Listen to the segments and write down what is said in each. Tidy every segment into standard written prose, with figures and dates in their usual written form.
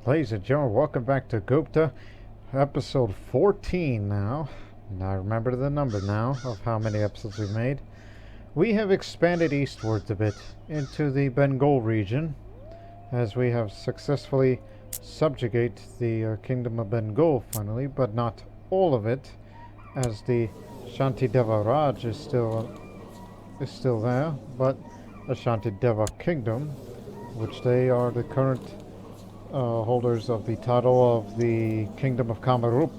Ladies and gentlemen, welcome back to Gupta, episode 14 now. And I remember the number now of how many episodes we've made. We have expanded eastwards a bit into the Bengal region, as we have successfully subjugated the Kingdom of Bengal finally, but not all of it, as the Shantideva Raj is still there, but the Shantideva Kingdom, which they are the current holders of the title of the Kingdom of Kamarup,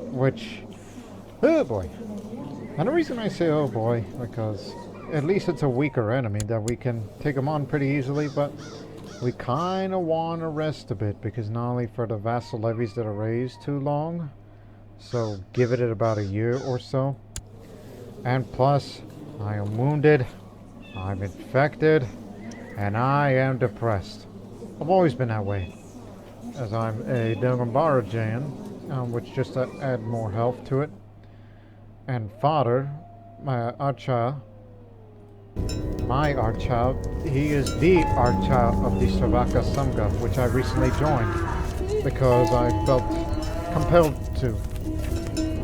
which, oh boy. And the reason I say oh boy, because at least it's a weaker enemy that we can take them on pretty easily, but we kind of want to rest a bit, because not only for the vassal levies that are raised too long, so give it about a year or so, and plus I am wounded, I'm infected, and I am depressed. I've always been that way, as I'm a Nirgrantha Jain, which just add more health to it. And father, my Archild, he is the Archild of the Sravaka-Samgha, which I recently joined because I felt compelled to.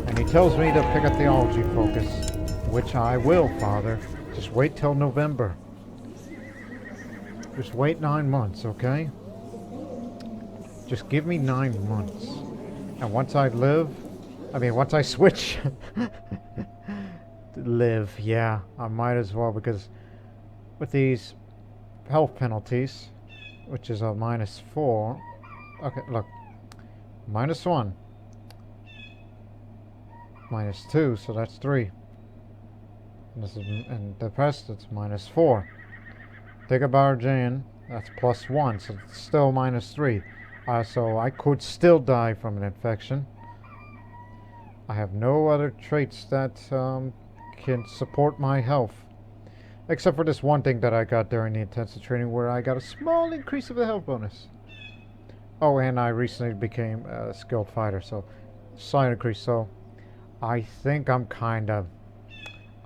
And he tells me to pick a theology focus, which I will, father. Just wait till November. Just wait 9 months, okay? Just give me 9 months. And once I switch... yeah, I might as well, because with these health penalties, which is a -4... Okay, look. -1. -2, so that's 3. And the rest, it's -4. Dagobah Jain, that's +1, so it's still -3. So I could still die from an infection. I have no other traits that can support my health, except for this one thing that I got during the intensive training, where I got a small increase of the health bonus. Oh, and I recently became a skilled fighter, so slight increase. So I think I'm kind of,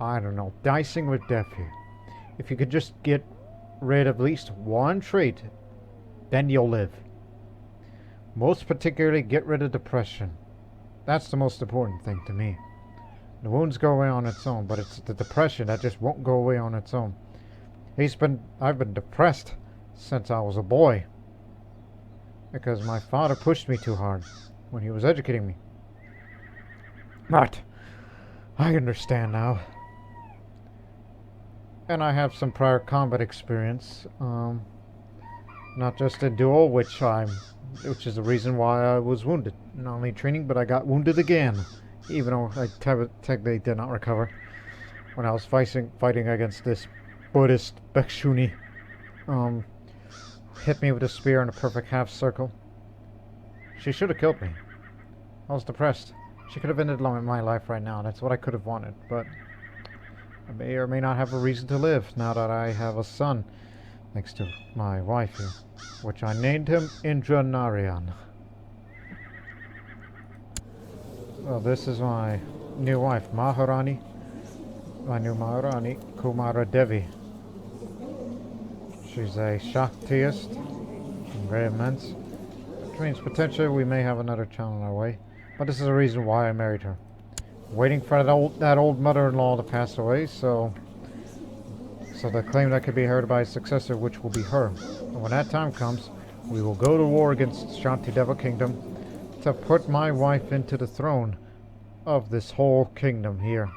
I don't know, dicing with death here. If you could just get rid of at least one trait, then you'll live. Most particularly, get rid of depression. That's the most important thing to me. The wounds go away on its own, but it's the depression that just won't go away on its own. I've been depressed since I was a boy, because my father pushed me too hard when he was educating me. But I understand now. And I have some prior combat experience, not just in duel, which is the reason why I was wounded. Not only training, but I got wounded again, even though I technically did not recover when I was fighting against this Buddhist Bhikshuni. Hit me with a spear in a perfect half circle. She should have killed me. I was depressed. She could have ended my life right now. That's what I could have wanted, but I may or may not have a reason to live now that I have a son, thanks to my wife here, which I named him Nirgrantha. Well, this is my new wife, Maharani. My new Maharani, Kumara Devi. She's a Shaktiist, very immense, which means potentially we may have another child on our way. But this is the reason why I married her. Waiting for that old mother-in-law to pass away, so the claim that could be heard by a successor, which will be her. And when that time comes, we will go to war against Shantideva Kingdom to put my wife into the throne of this whole kingdom here,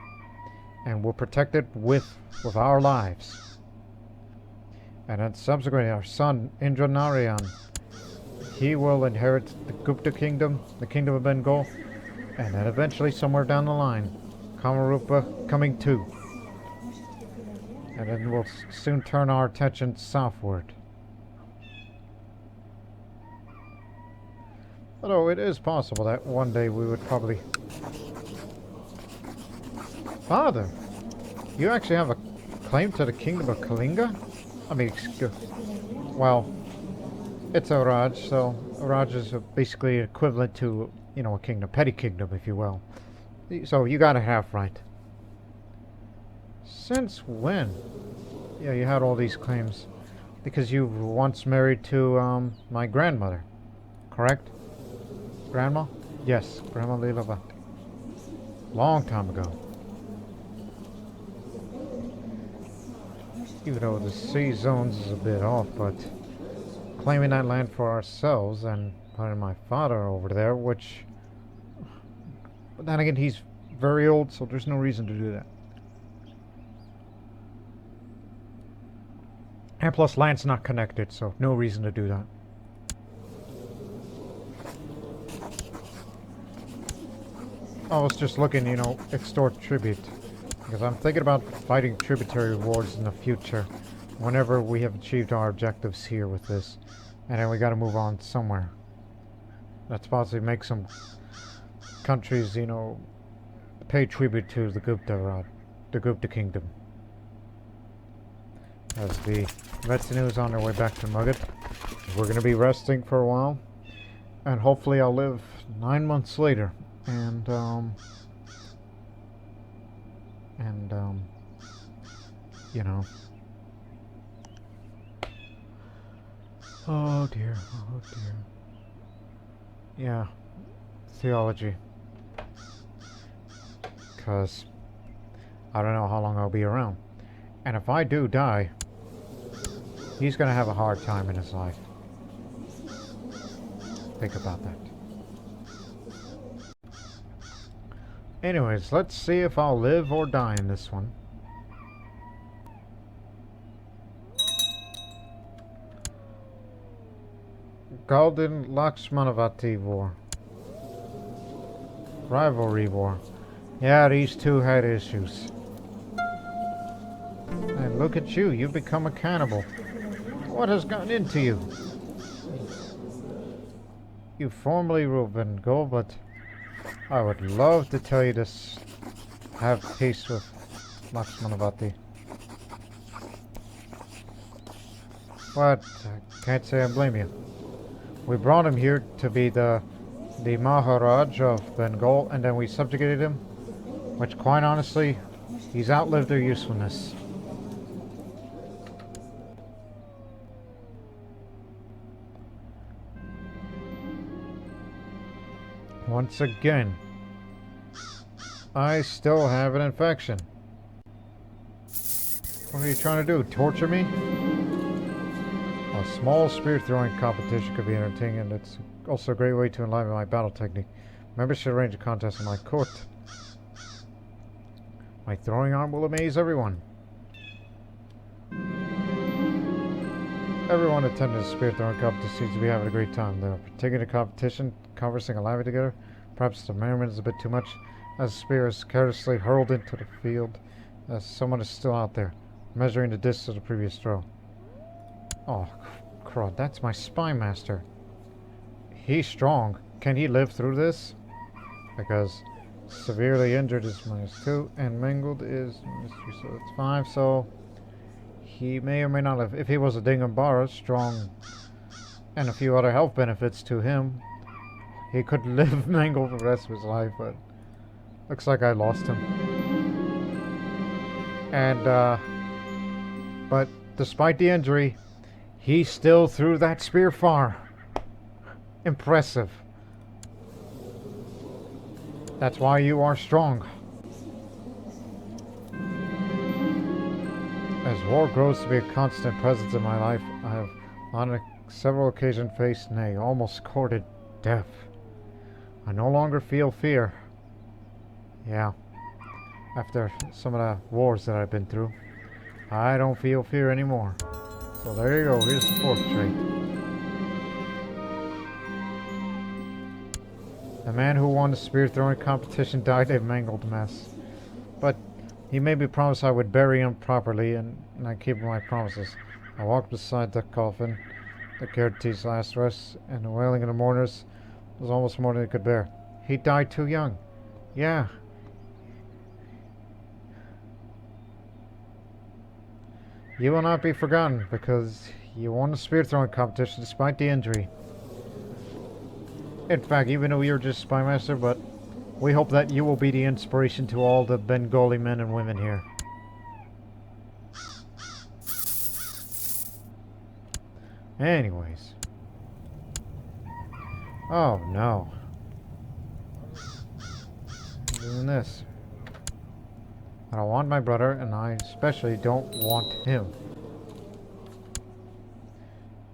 and we'll protect it with our lives. And then subsequently, our son Nirgrantha, he will inherit the Gupta Kingdom, the Kingdom of Bengal, and then eventually, somewhere down the line, Kamarupa coming too. And then we'll soon turn our attention southward. Although it is possible that one day we would probably... Father, you actually have a claim to the Kingdom of Kalinga? I mean, well, it's a Raj, so a Raj is basically equivalent to, you know, a kingdom, petty kingdom, if you will. So you got a half right. Since when? Yeah, you had all these claims. Because you were once married to my grandmother. Correct? Grandma? Yes, Grandma Leela. Long time ago. Even though the sea zones is a bit off, but claiming that land for ourselves and putting my father over there, which... But then again, he's very old, so there's no reason to do that. And plus, land's not connected, so no reason to do that. I was just looking, you know, extort tribute. Because I'm thinking about fighting tributary wars in the future. Whenever we have achieved our objectives here with this. And then we gotta move on somewhere. Let's possibly make some countries, you know, pay tribute to the Gupta Kingdom. As the retinue is on their way back to Mugget. We're gonna be resting for a while. And hopefully I'll live 9 months later. And you know. Oh dear, oh dear. Yeah, Theology. Because I don't know how long I'll be around. And if I do die, he's gonna have a hard time in his life. Think about that. Anyways, let's see if I'll live or die in this one. Golden Lakshmanavati War. Rivalry War. Yeah, these two had issues. And look at you, you've become a cannibal. What has gotten into you? You formerly ruled Bengal, but I would love to tell you to have peace with Lakshmanavati. But I can't say I blame you. We brought him here to be the Maharaja of Bengal, and then we subjugated him, which quite honestly, he's outlived their usefulness. Once again, I still have an infection. What are you trying to do? Torture me? A small spear throwing competition could be entertaining, and it's also a great way to enliven my battle technique. Members should arrange a contest in my court. My throwing arm will amaze everyone. Everyone attending the spear throwing competition seems to be having a great time. They're taking the competition, conversing and laughing together. Perhaps the merriment is a bit too much, as the spear is carelessly hurled into the field, as someone is still out there, measuring the distance of the previous throw. Oh, crud, that's my spy master. He's strong. Can he live through this? Because severely injured is -2, and mangled is -3, so it's 5, so he may or may not have, if he was a Dingambara, strong, and a few other health benefits to him, he could live mangled for the rest of his life, but looks like I lost him. And, but despite the injury, he still threw that spear far. Impressive. That's why you are strong. As war grows to be a constant presence in my life, I have on several occasions faced, nay, almost courted death. I no longer feel fear. Yeah. After some of the wars that I've been through, I don't feel fear anymore. So there you go, here's the 4th trait. The man who won the spear throwing competition died a mangled mess. But he made me promise I would bury him properly, and I keep my promises. I walked beside the coffin, the Kirti's last rest, and the wailing of the mourners was almost more than he could bear. He died too young. Yeah. You will not be forgotten, because you won the spear throwing competition despite the injury. In fact, even though you're just spy master, but we hope that you will be the inspiration to all the Bengali men and women here. Anyways. Oh no. Doing this. I don't want my brother, and I especially don't want him.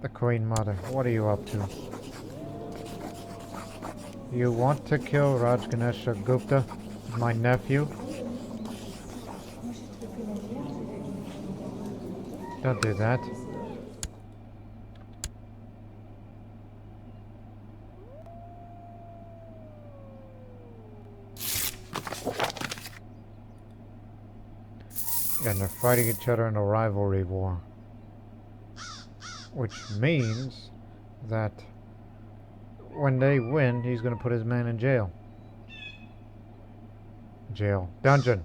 The Queen Mother, what are you up to? You want to kill Rajaganesha Gupta, my nephew? Don't do that. And they're fighting each other in a rivalry war. Which means that when they win, he's going to put his man in jail. Jail. Dungeon.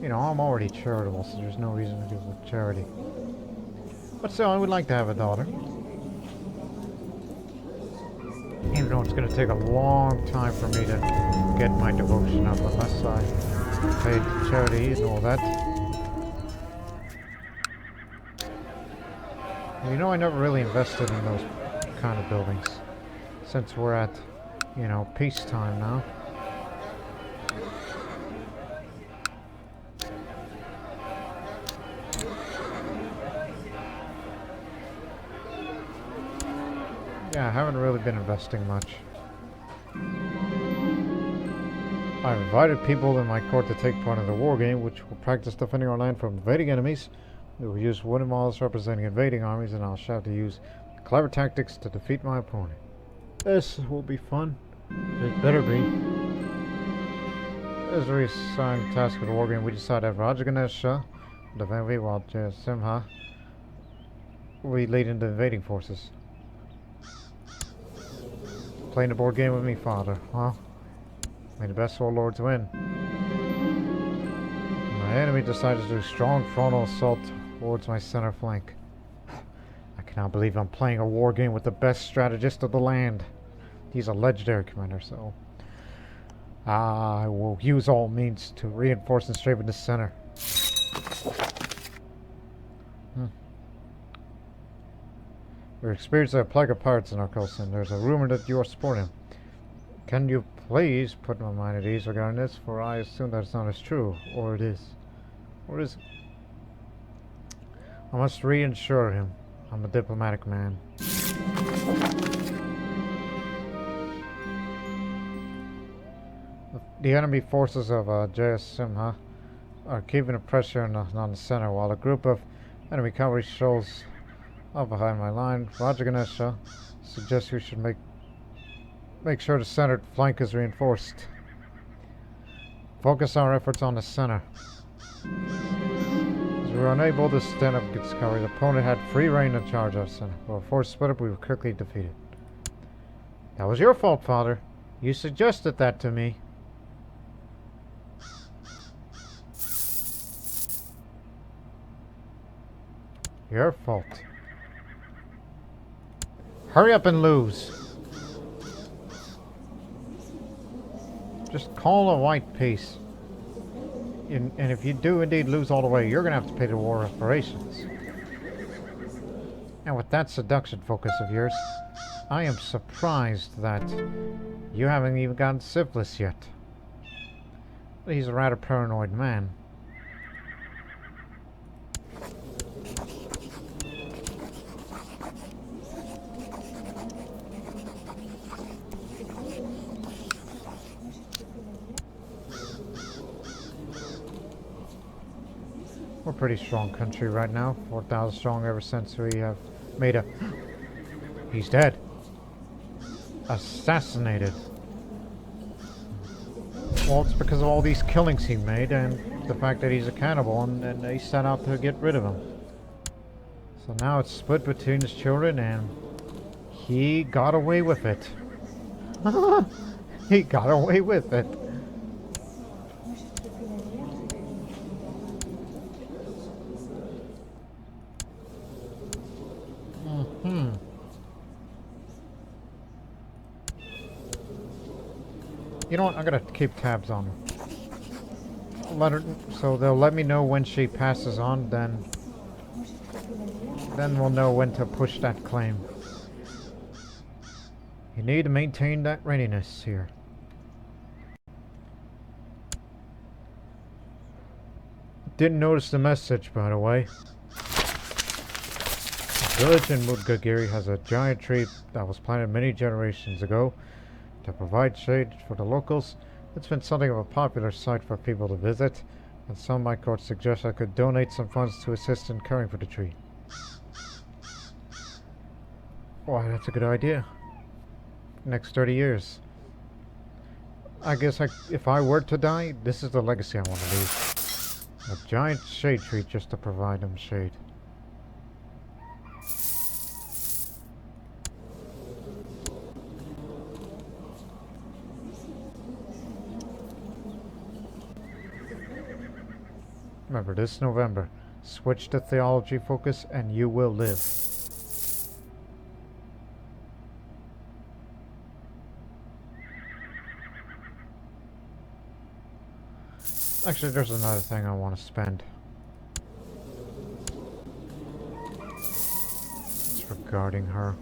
You know, I'm already charitable, so there's no reason to give it charity. But still, I would like to have a daughter. Even though it's going to take a long time for me to get my devotion up, unless I paid charity and all that. You know, I never really invested in those kind of buildings. Since we're at, you know, peacetime now. Yeah, I haven't really been investing much. I've invited people in my court to take part in the war game, which will practice defending our land from invading enemies. We will use wooden models representing invading armies, and I'll shout to use clever tactics to defeat my opponent. This will be fun. It better be. As we assigned task for the war game, we decided that Rajaganesha defend me while Simha we lead into invading forces. Playing the board game with me, father, huh? May the best warlords win. My enemy decided to do a strong frontal assault towards my center flank. I cannot believe I'm playing a war game with the best strategist of the land. He's a legendary commander, so I will use all means to reinforce and strengthen the center. We're experiencing a plague of pirates in our coast, and there's a rumor that you are supporting him. Can you please put my mind at ease regarding this, for I assume that it's not as true, or it is. Or is it? I must reassure him. I'm a diplomatic man. The enemy forces of Jayasimha are keeping the pressure on the center, while a group of enemy cavalry shows up behind my line. Rajaganesha suggests we should make sure the center flank is reinforced. Focus our efforts on the center. As we were unable to stand up against cavalry, the opponent had free reign to charge our center. While force split up, we were quickly defeated. That was your fault, father. You suggested that to me. Your fault. Hurry up and lose. Just call a white peace. And if you do indeed lose all the way, you're going to have to pay the war reparations. And with that seduction focus of yours, I am surprised that you haven't even gotten syphilis yet. He's a rather paranoid man. We're a pretty strong country right now. 4,000 strong ever since we have made a... He's dead. Assassinated. Well, it's because of all these killings he made and the fact that he's a cannibal and they set out to get rid of him. So now it's split between his children and he got away with it. He got away with it. You know what? I'm gonna keep tabs on her. Let her, so they'll let me know when she passes on. Then Then we'll know when to push that claim. You need to maintain that readiness here. Didn't notice the message, by the way. The village in Mudgagiri has a giant tree that was planted many generations ago to provide shade for the locals. It's been something of a popular site for people to visit, and some might court suggest I could donate some funds to assist in caring for the tree. Why, that's a good idea. Next 30 years. I guess if I were to die, this is the legacy I want to leave. A giant shade tree just to provide them shade. Remember, this November, switch to theology focus and you will live. Actually, there's another thing I want to spend. It's regarding her.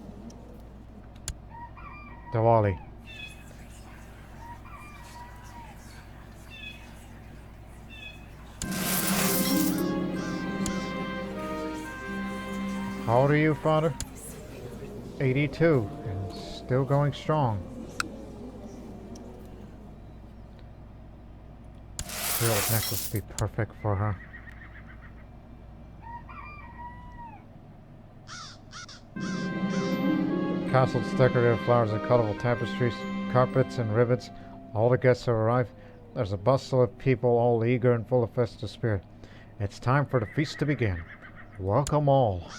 Diwali. How old are you, Father? 82, and still going strong. The old necklace would be perfect for her. Castle's decorated with flowers and colorful tapestries, carpets and ribbons. All the guests have arrived. There's a bustle of people, all eager and full of festive spirit. It's time for the feast to begin. Welcome all.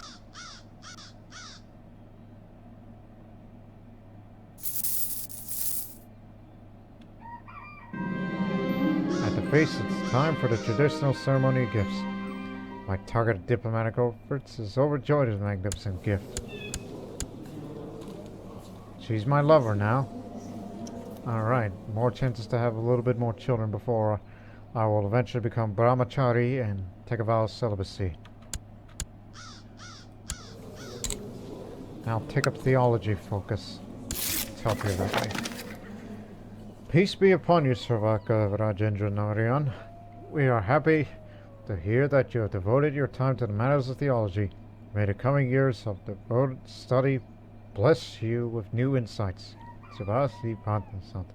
It's time for the traditional ceremony of gifts. My targeted diplomatic efforts is overjoyed at the magnificent gift. She's my lover now. Alright, more chances to have a little bit more children before I will eventually become brahmachari and take a vow of celibacy. I'll take up theology focus. Let's help you that way. Peace be upon you, Sravaka-Rajendranarayan. We are happy to hear that you have devoted your time to the matters of theology. May the coming years of devoted study bless you with new insights. The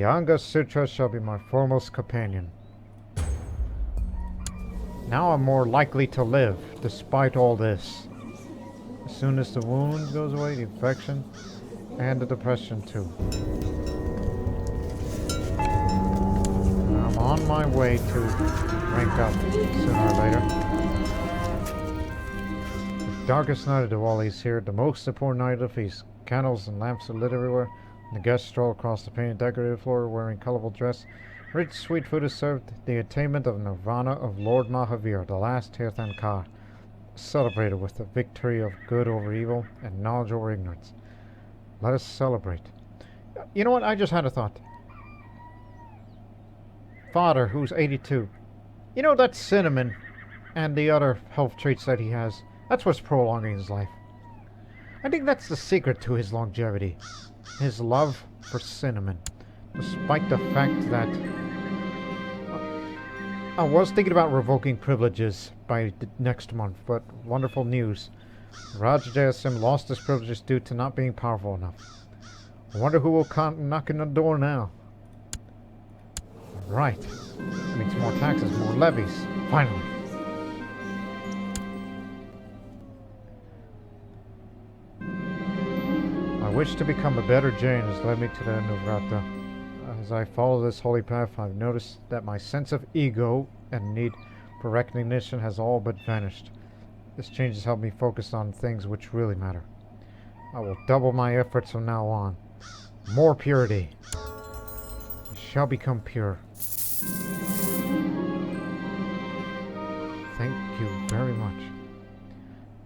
Anga Sutra shall be my foremost companion. Now I'm more likely to live, despite all this. As soon as the wound goes away, the infection, and the depression too. I'm on my way to rank up sooner or later. The darkest night of Diwali is here, the most important night of the feast. Candles and lamps are lit everywhere. The guests stroll across the painted decorated floor wearing colorful dress. Rich sweet food is served. The attainment of Nirvana of Lord Mahavir, the last Tirthankar, celebrated with the victory of good over evil and knowledge over ignorance. Let us celebrate. You know what? I just had a thought. Father, who's 82. You know that cinnamon and the other health traits that he has, that's what's prolonging his life. I think that's the secret to his longevity. His love for cinnamon. Despite the fact that I was thinking about revoking privileges by next month, but wonderful news. Rajaganesha lost his privileges due to not being powerful enough. I wonder who will come knocking on the door now. Right. That means more taxes, more levies. Finally. My wish to become a better Jain has led me to the Nirgrantha. As I follow this holy path, I've noticed that my sense of ego and need for recognition has all but vanished. This change has helped me focus on things which really matter. I will double my efforts from now on. More purity. I shall become pure. Thank you very much.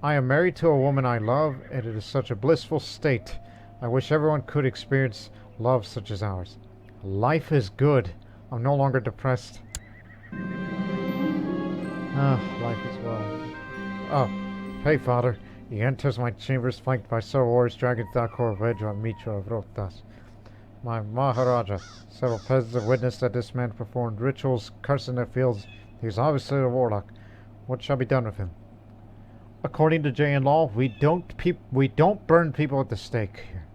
I am married to a woman I love, and it is such a blissful state. I wish everyone could experience love such as ours. Life is good. I'm no longer depressed. Life is well. Hey, Father. He enters my chambers flanked by several warriors dragging Thakur Vedra Mitra Vrotas. My Maharaja, several peasants have witnessed that this man performed rituals, cursing their fields. He's obviously a warlock. What shall be done with him? According to Jain law, we don't burn people at the stake here.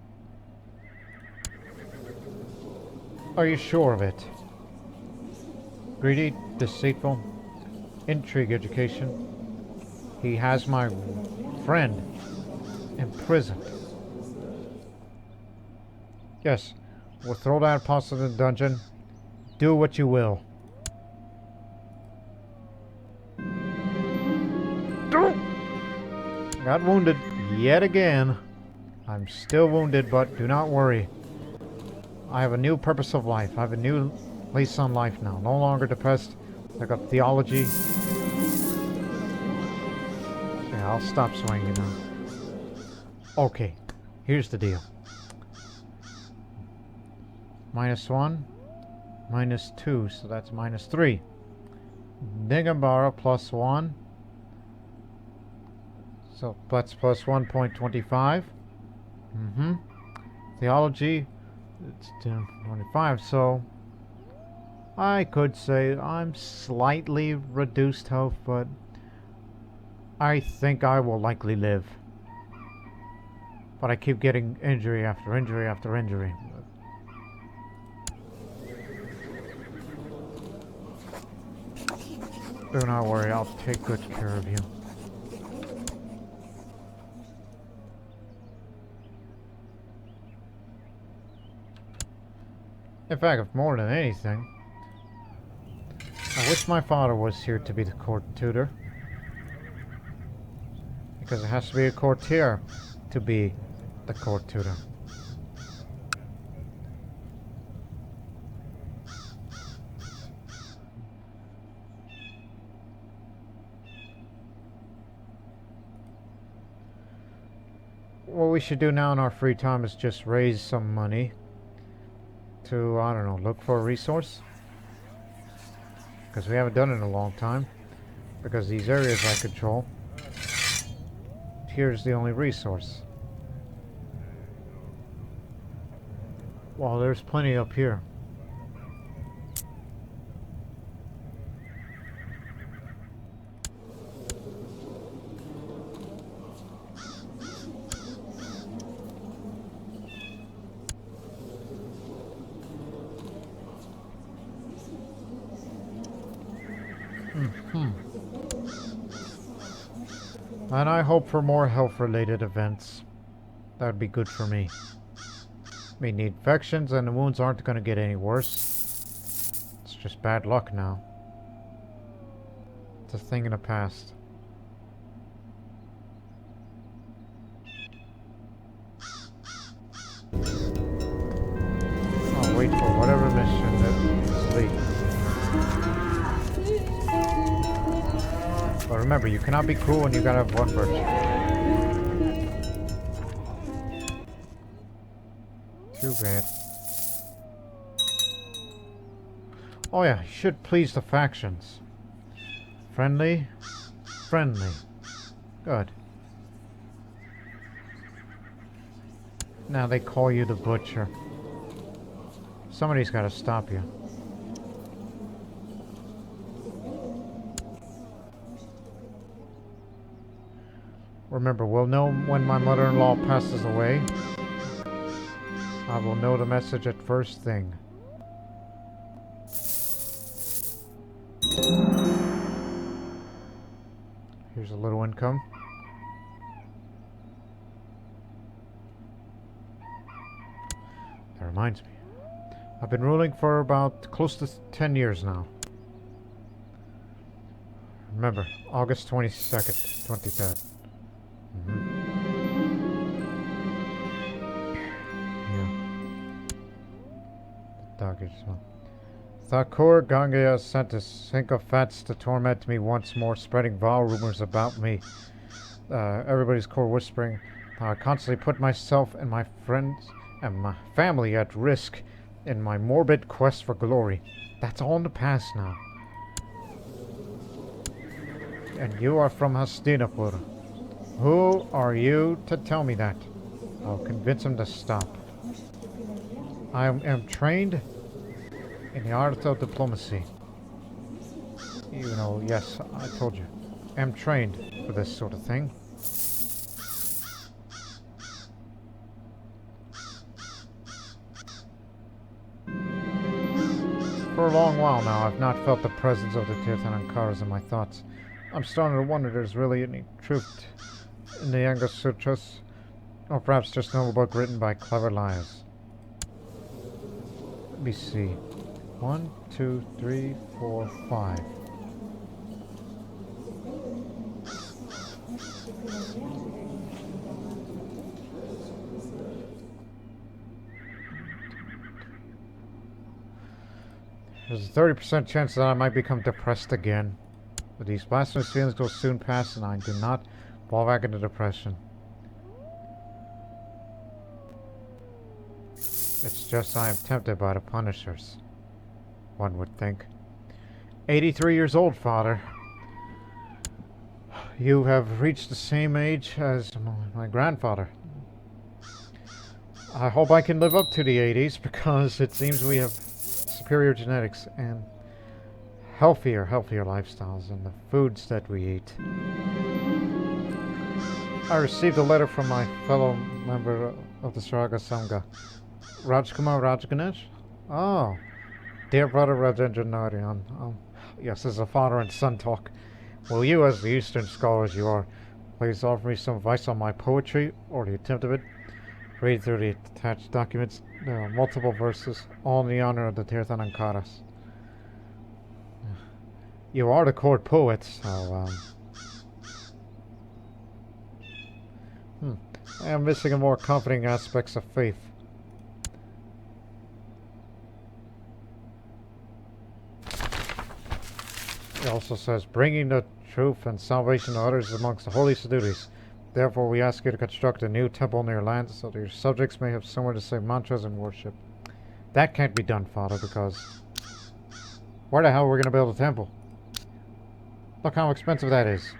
Are you sure of it? Greedy, deceitful, intrigue education. He has my friend imprisoned. Yes, we'll throw that apostle in the dungeon. Do what you will. Got wounded yet again. I'm still wounded, but do not worry. I have a new purpose of life. I have a new lease on life now. No longer depressed. I got theology. Yeah, I'll stop swinging now. Okay, here's the deal. -1, -2, so that's -3. Digambara +1. So that's plus 1.25. Theology, it's 25. So I could say I'm slightly reduced health, but I think I will likely live. But I keep getting injury after injury after injury. Do not worry, I'll take good care of you. In fact, if more than anything, I wish my father was here to be the court tutor. Because it has to be a courtier to be the court tutor. What we should do now in our free time is just raise some money to, I don't know, look for a resource. Because we haven't done it in a long time. Because these areas I control, here's the only resource. Well, there's plenty up here. And I hope for more health-related events. That would be good for me. I mean, the infections and the wounds aren't going to get any worse. It's just bad luck now. It's a thing in the past. I'll wait for whatever mission that leads. But remember, you cannot be cruel and you gotta have one virtue. Too bad. Oh yeah, you should please the factions. Friendly? Friendly. Good. Now they call you the butcher. Somebody's gotta stop you. Remember, we'll know when my mother-in-law passes away. I will know the message at first thing. Here's a little income. That reminds me. I've been ruling for about close to 10 years now. Remember, August 22nd, 23rd. Yeah. The dog is well. Thakur Gangaya sent a sink of fats to torment me once more, spreading vile rumors about me. Everybody's core whispering. I constantly put myself and my friends and my family at risk in my morbid quest for glory. That's all in the past now. And you are from Hastinapur. Who are you to tell me that? I'll convince him to stop. I am trained in the art of diplomacy. You know, yes, I told you. I'm trained for this sort of thing. For a long while now, I've not felt the presence of the Tirthanankaras in my thoughts. I'm starting to wonder if there's really any truth in the Anga Sutras, or perhaps just another book written by clever liars. Let me see. 1, 2, 3, 4, 5. There's a 30% chance that I might become depressed again. But these blasphemous feelings will soon pass, and I do not fall back into depression. It's just I am tempted by the punishers, one would think. 83 years old, Father. You have reached the same age as my grandfather. I hope I can live up to the 80s, because it seems we have superior genetics and healthier lifestyles in the foods that we eat. I received a letter from my fellow member of the Sravaka-Samgha, Rajaganesha. Oh, dear brother Rajendranarayan. Yes, this is a father and son talk. Will you, as the Eastern scholars you are, please offer me some advice on my poetry, or the attempt of it? Read through the attached documents. There are multiple verses, all in the honor of the Tirthanankaras. You are the court poet, so, I am missing the more comforting aspects of faith. It also says, bringing the truth and salvation to others is amongst the holiest duties. Therefore, we ask you to construct a new temple in your land so that your subjects may have somewhere to say mantras and worship. That can't be done, Father, because where the hell are we going to build a temple? Look how expensive that is.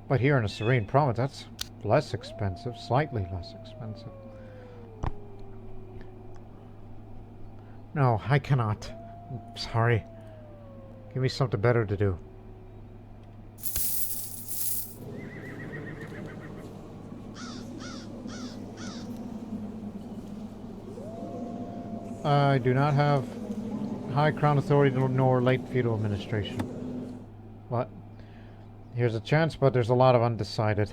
But here in a serene province, that's less expensive, slightly less expensive. No, I cannot. I'm sorry. Give me something better to do. I do not have high crown authority nor late feudal administration. What? Here's a chance, but there's a lot of undecided.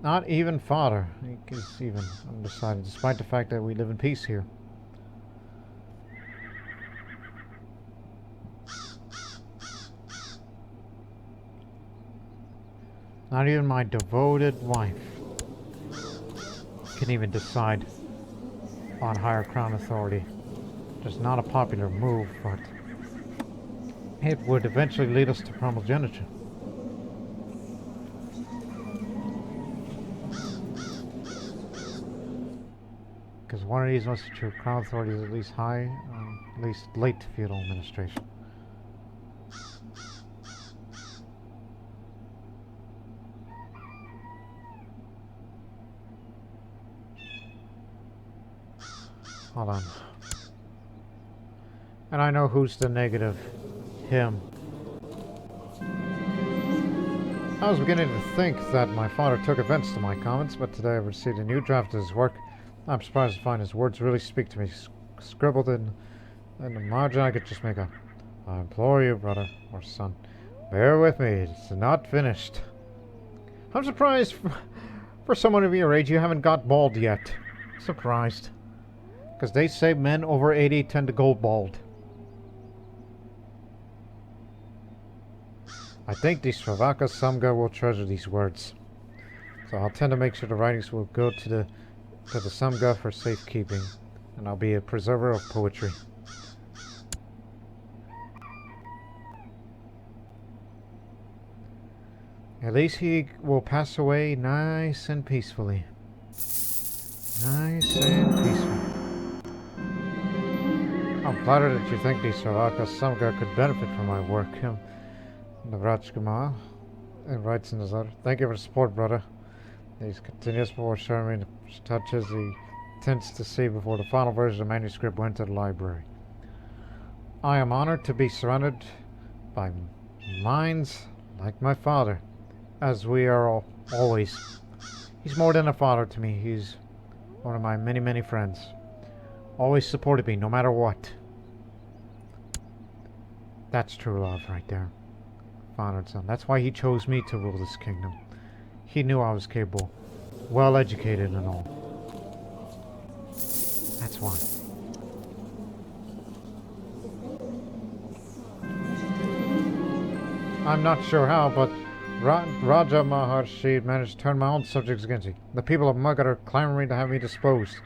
Not even Father is even undecided, despite the fact that we live in peace here. Not even my devoted wife can even decide on higher crown authority. Just not a popular move, but it would eventually lead us to primogeniture. Because one of these must be true. Crown authority is at least high, at least late feudal administration. Hold on. And I know who's the negative. Him. I was beginning to think that my father took offense to my comments, but today I've received a new draft of his work. I'm surprised to find his words really speak to me. Scribbled in the margin, I could just make a... I implore you, brother or son, bear with me. It's not finished. I'm surprised for someone of your age you haven't got bald yet. Surprised. Because they say men over 80 tend to go bald. I think the Sravaka-Samgha will treasure these words. So I'll tend to make sure the writings will go to the Samgha for safekeeping. And I'll be a preserver of poetry. At least he will pass away nice and peacefully. Nice and peaceful. I'm flattered that you think the Sravaka-Samgha could benefit from my work. The Rajkumar and writes in his letter, "Thank you for the support, brother." He continues before showing me the touches he tends to see before the final version of the manuscript went to the library. "I am honored to be surrounded by minds like my father, as we are always. He's more than a father to me. He's one of my many, many friends. Always supported me, no matter what." That's true love right there. Father and son. That's why he chose me to rule this kingdom. He knew I was capable, well educated and all. That's why. I'm not sure how, but Raja Maharshi managed to turn my own subjects against me. The people of Magad are clamoring to have me disposed.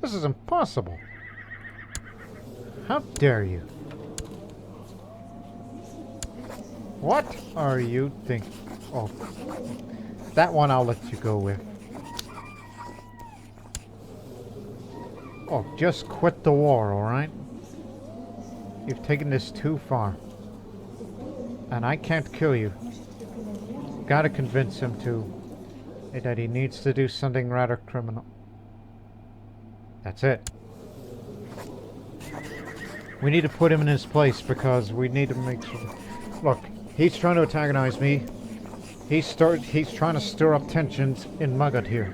This is impossible. How dare you? What are you thinking? Oh, that one I'll let you go with. Oh, just quit the war, alright? You've taken this too far. And I can't kill you. Gotta convince him that he needs to do something rather criminal. That's it. We need to put him in his place because we need to make sure. Look, he's trying to antagonize me. He's trying to stir up tensions in Magad here.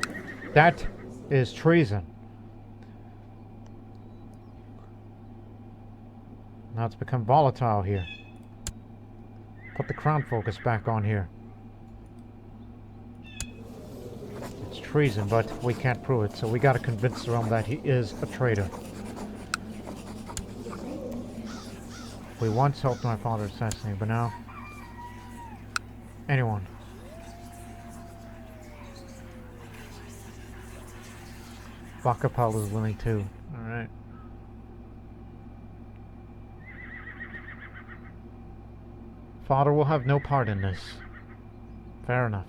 That is treason. Now it's become volatile here. Put the crown focus back on here. It's treason, but we can't prove it, so we gotta convince the realm that he is a traitor. We once helped my father assassinate, but now anyone. Vakapal is willing too. Alright. Father will have no part in this. Fair enough.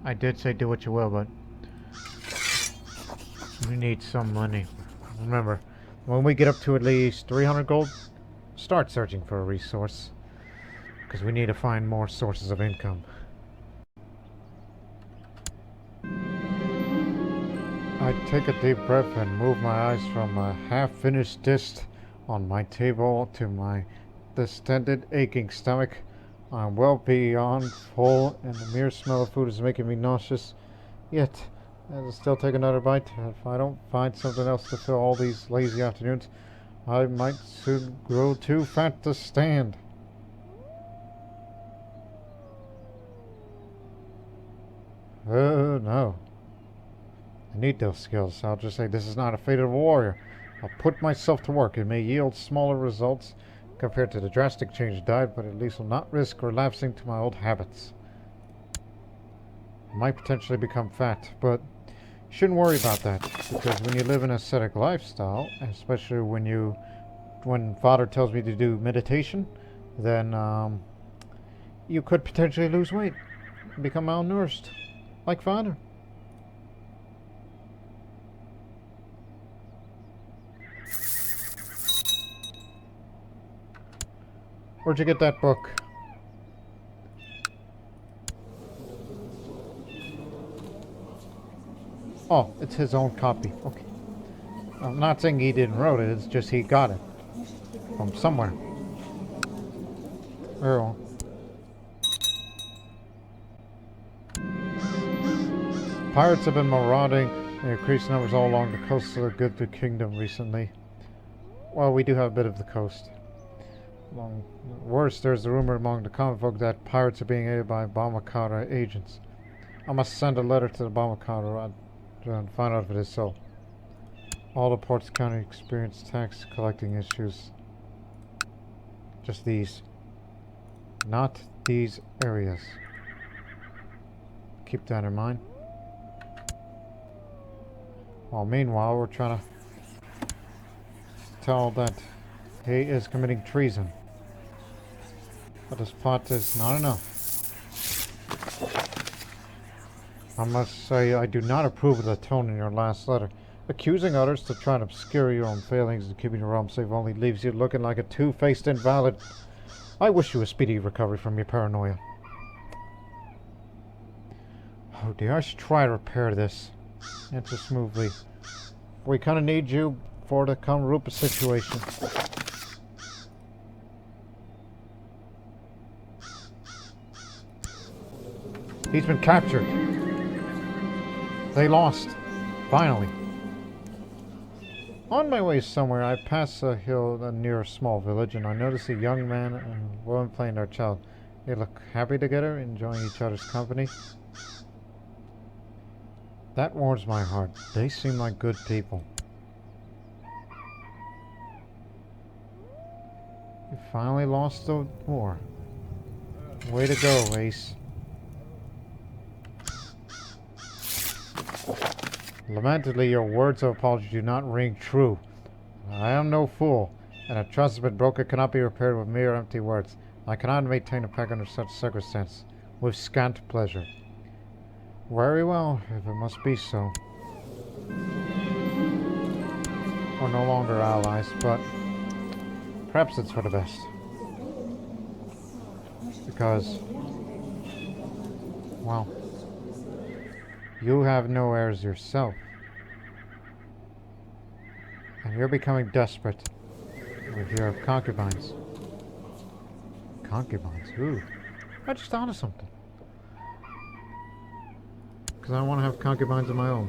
I did say do what you will, but we need some money. Remember, when we get up to at least 300 gold, start searching for a resource. Because we need to find more sources of income. I take a deep breath and move my eyes from a half-finished dish on my table to my distended, aching stomach. I'm well beyond full, and the mere smell of food is making me nauseous. Yet, I'll still take another bite. If I don't find something else to fill all these lazy afternoons, I might soon grow too fat to stand. No. I need those skills. I'll just say this is not a fate of a warrior. I'll put myself to work. It may yield smaller results compared to the drastic change in diet, but at least will not risk relapsing to my old habits. I might potentially become fat, but you shouldn't worry about that, because when you live an ascetic lifestyle, especially when Father tells me to do meditation, then you could potentially lose weight, become malnourished, like Father. Where'd you get that book? Oh, it's his own copy. Okay. I'm not saying he didn't wrote it, it's just he got it from somewhere. Very well. Pirates have been marauding in increased numbers all along the coast of the Gupta Kingdom recently. Well, we do have a bit of the coast. Worse, there's the rumor among the common folk that pirates are being aided by Bamakara agents. I must send a letter to the Bamakara and find out if it is so. All the ports county experience tax collecting issues. Just these. Not these areas. Keep that in mind. Well, meanwhile, we're trying to tell that he is committing treason. But his plot is not enough. I must say, I do not approve of the tone in your last letter. Accusing others to try and obscure your own failings and keeping your realm safe only leaves you looking like a two-faced invalid. I wish you a speedy recovery from your paranoia. Oh dear, I should try to repair this. Answer smoothly. We kind of need you for the Kamrupa situation. He's been captured. They lost. Finally. On my way somewhere, I pass a hill near a small village, and I notice a young man and a woman playing their child. They look happy together, enjoying each other's company. That warms my heart. They seem like good people. You finally lost the war. Way to go, Ace. Lamentably, your words of apology do not ring true. I am no fool, and a trust has been broken cannot be repaired with mere empty words. I cannot maintain a pact under such circumstances, with scant pleasure. Very well, if it must be so. We're no longer allies, but perhaps it's for the best. Because, well, you have no heirs yourself. And you're becoming desperate. We hear of concubines. Concubines? Ooh. I just thought of something. Because I want to have concubines of my own.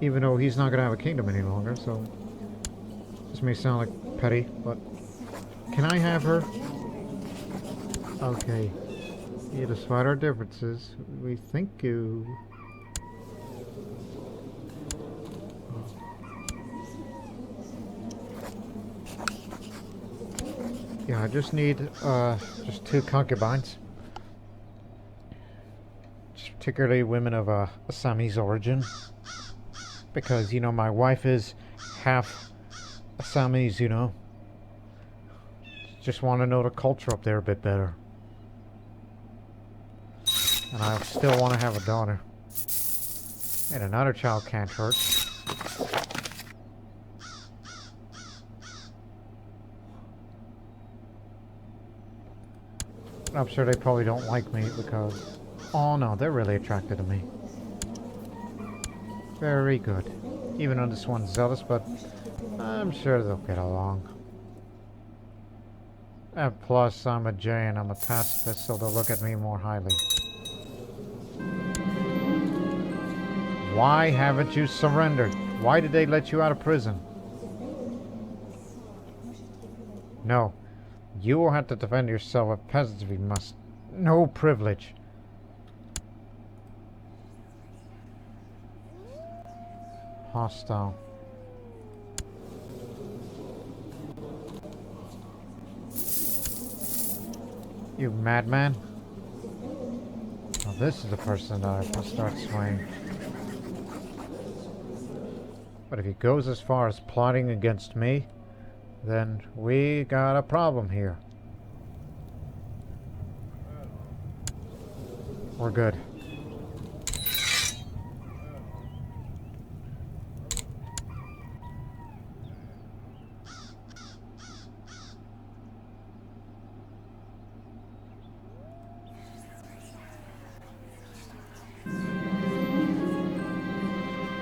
Even though he's not going to have a kingdom any longer, so... This may sound like petty, but... Can I have her? Okay. Yeah, despite our differences, we think you... Yeah, I just need, just 2 concubines. Particularly women of, Assamese origin. Because, you know, my wife is half Assamese, you know. Just want to know the culture up there a bit better. And I still want to have a daughter. And another child can't hurt. I'm sure they probably don't like me because... Oh no, they're really attracted to me. Very good. Even though this one's zealous, but I'm sure they'll get along. And plus, I'm a Jain, I'm a pacifist, so they'll look at me more highly. Why haven't you surrendered? Why did they let you out of prison? No. You will have to defend yourself with peasants if you must. No privilege. Hostile. You madman. Now this is the person that I have to start swaying. But if he goes as far as plotting against me, then we got a problem here. We're good.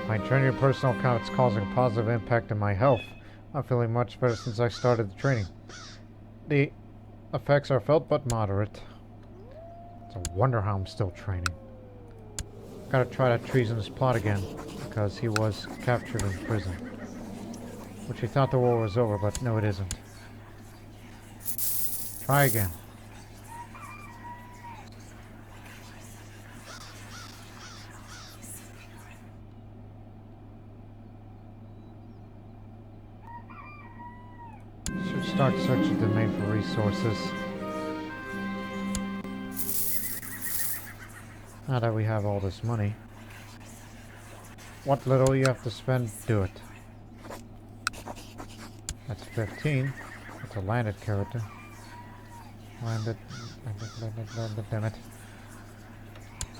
My training personal account is causing a positive impact on my health. I'm feeling much better since I started the training. The effects are felt but moderate. It's a wonder how I'm still training. Gotta try that treasonous plot again, because he was captured in prison. Which he thought the war was over, but no it isn't. Try again. Start searching the domain for resources. Now that we have all this money, what little you have to spend, do it. That's 15. That's a landed character. Landed, damn it.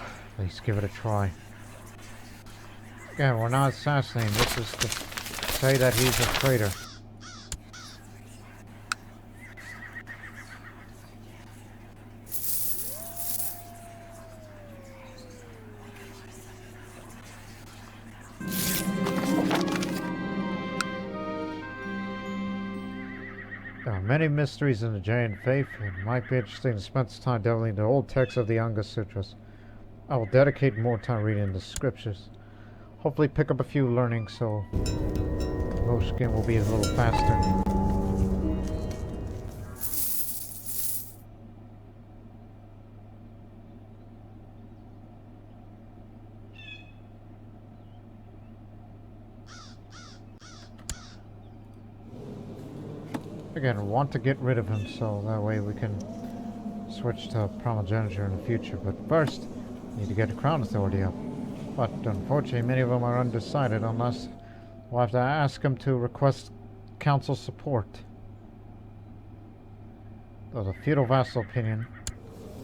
At least give it a try. Again, we're not assassinating. This is to say that he's a traitor. There are many mysteries in the Jain faith. It might be interesting to spend some time delving into the old texts of the Anga Sutras. I will dedicate more time reading the scriptures. Hopefully pick up a few learnings so most game will be a little faster. Again, I want to get rid of him so that way we can switch to primogeniture in the future. But first, need to get the Crown Authority up. But unfortunately, many of them are undecided unless we'll have to ask them to request council support. Though the feudal vassal opinion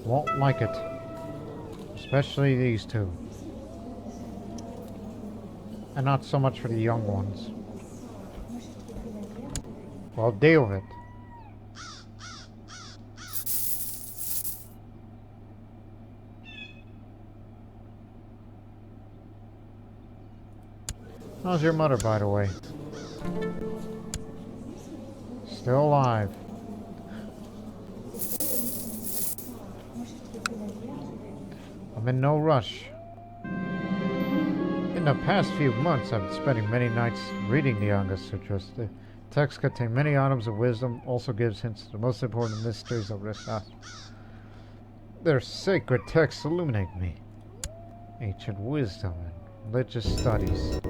won't like it. Especially these two. And not so much for the young ones. Well, deal with it. How's your mother, by the way? Still alive. I'm in no rush. In the past few months, I've been spending many nights reading the Anga Sutras. The texts contain many items of wisdom, also gives hints to the most important mysteries of this earth. Their sacred texts illuminate me. Ancient wisdom and religious studies.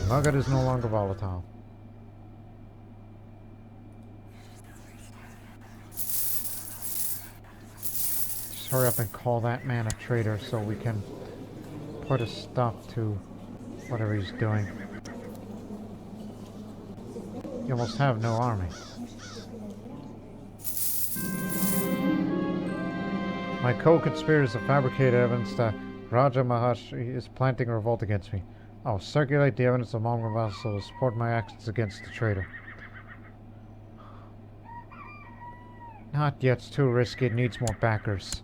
Nugget is no longer volatile. Just hurry up and call that man a traitor so we can put a stop to whatever he's doing. You almost have no army. My co-conspirators have fabricated evidence that Raja Maharshi is planting a revolt against me. I will circulate the evidence among the vassals to support my actions against the traitor. Not yet, it's too risky, it needs more backers.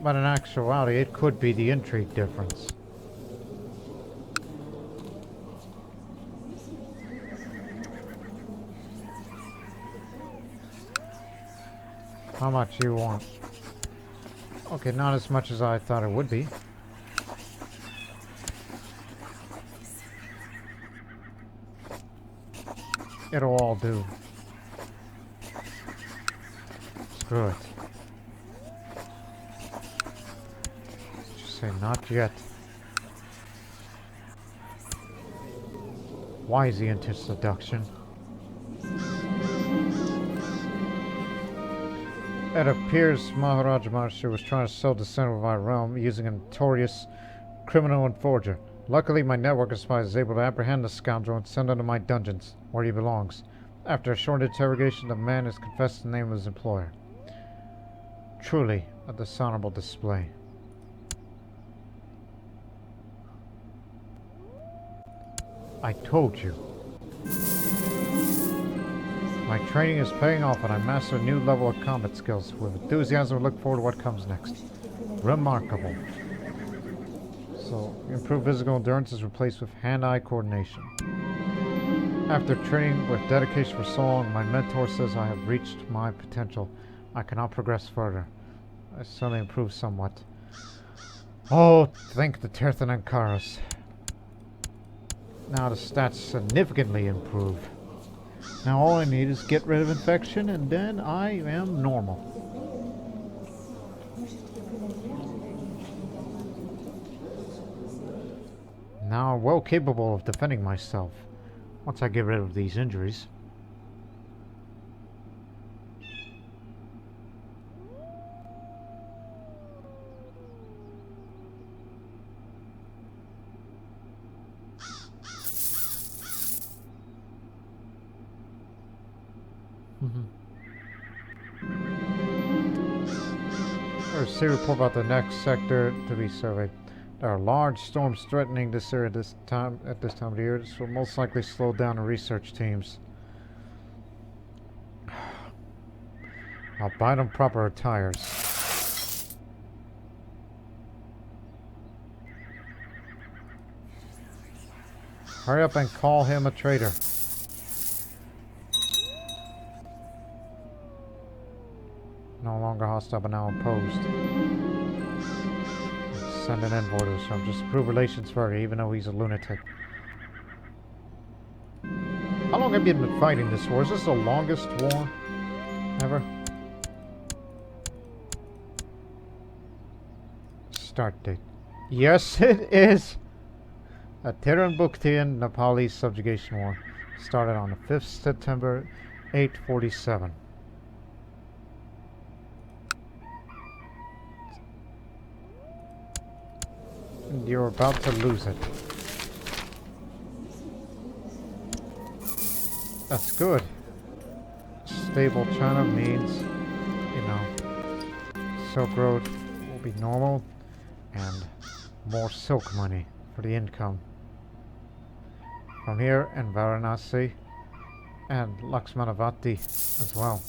But in actuality, it could be the intrigue difference. How much do you want? Okay, not as much as I thought it would be. It'll all do. Screw it. Just say not yet. Why is he into seduction? It appears Maharaja Rajendranarayan was trying to sell the center of our realm using a notorious criminal and forger. Luckily, my network of spies is able to apprehend the scoundrel and send him to my dungeons, where he belongs. After a short interrogation, the man has confessed the name of his employer. Truly a dishonorable display. I told you. My training is paying off and I master a new level of combat skills. With enthusiasm, I look forward to what comes next. Remarkable. So, improved physical endurance is replaced with hand-eye coordination. After training with dedication for so long, my mentor says I have reached my potential. I cannot progress further. I certainly improved somewhat. Oh, thank the Tirthanankaras. Now the stats significantly improve. Now all I need is get rid of infection and then I am normal. Now I'm well capable of defending myself once I get rid of these injuries. See report about the next sector to be surveyed. There are large storms threatening this area at this time of the year. This will most likely slow down the research teams. I'll buy them proper tires. Hurry up and call him a traitor. No longer hostile, but now opposed. Send an envoy to him. Just improve relations further, even though he's a lunatic. How long have you been fighting this war? Is this the longest war ever? Start date. Yes, it is. A Tirunbuktian Nepalese subjugation war started on the 5th September 847. You're about to lose it. That's good. Stable China means, you know, Silk Road will be normal and more silk money for the income. From here and Varanasi and Laxmanavati as well.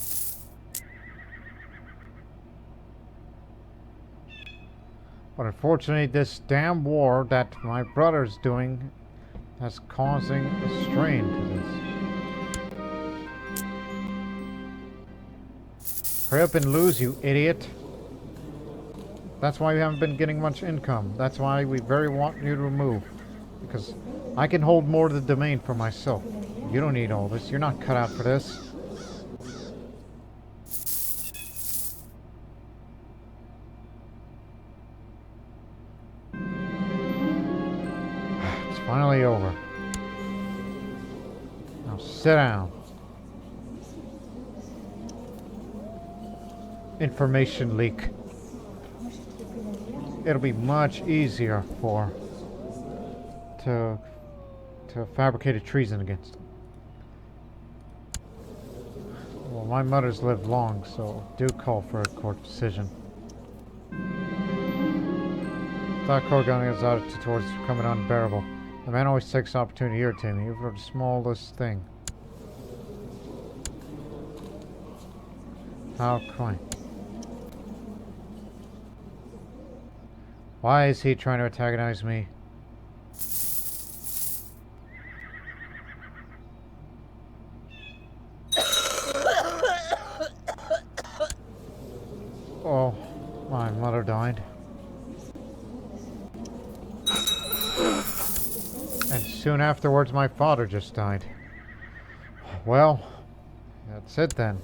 But unfortunately, this damn war that my brother's doing is causing a strain to this. Hurry up and lose, you idiot. That's why we haven't been getting much income. That's why we very want you to remove. Because I can hold more of the domain for myself. You don't need all this. You're not cut out for this. Finally over. Now sit down. Information leak. It'll be much easier to fabricate a treason against them. Well, my mother's lived long, so do call for a court decision. That court gunning is out towards becoming unbearable. The man always takes the opportunity to irritate me, even for the smallest thing. How quaint. Why is he trying to antagonize me? Oh, my mother died. And soon afterwards, my father just died. Well, that's it then.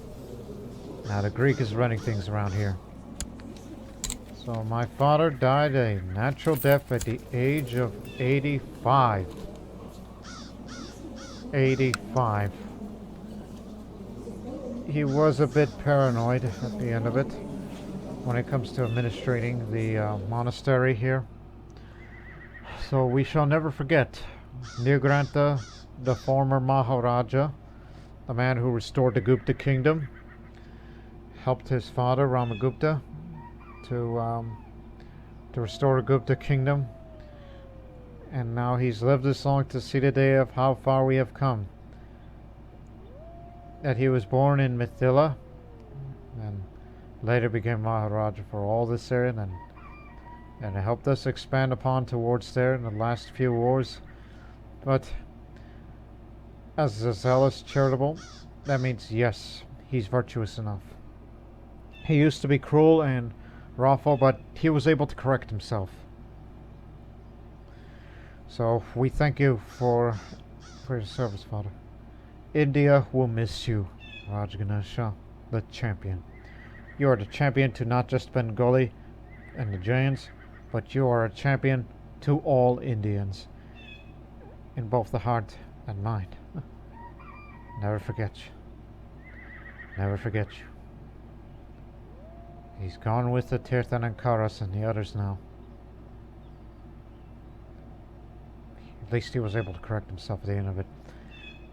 Now the Greek is running things around here. So my father died a natural death at the age of 85. 85. He was a bit paranoid at the end of it when it comes to administrating the monastery here. So we shall never forget Nirgrantha, the former Maharaja, the man who restored the Gupta Kingdom, helped his father Ramagupta to restore the Gupta Kingdom, and now he's lived this long to see the day of how far we have come. That he was born in Mithila and later became Maharaja for all this area, and it helped us expand upon towards there in the last few wars. But as a zealous charitable, that means yes, he's virtuous enough. He used to be cruel and wrathful, but he was able to correct himself. So we thank you for your service, Father. India will miss you, Rajaganesha, the champion. You are the champion to not just Bengali and the Jains, but you are a champion to all Indians, in both the heart and mind. Never forget you. Never forget you. He's gone with the Tirthanankaras and the others now. At least he was able to correct himself at the end of it.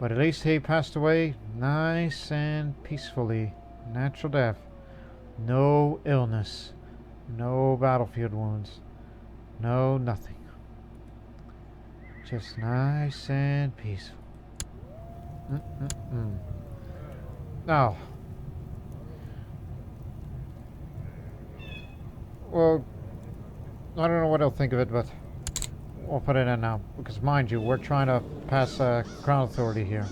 But at least he passed away nice and peacefully. Natural death. No illness. No battlefield wounds. No nothing. Just nice and peaceful. Now, well, I don't know what I'll think of it, but we'll put it in now. Because mind you, we're trying to pass Crown Authority here.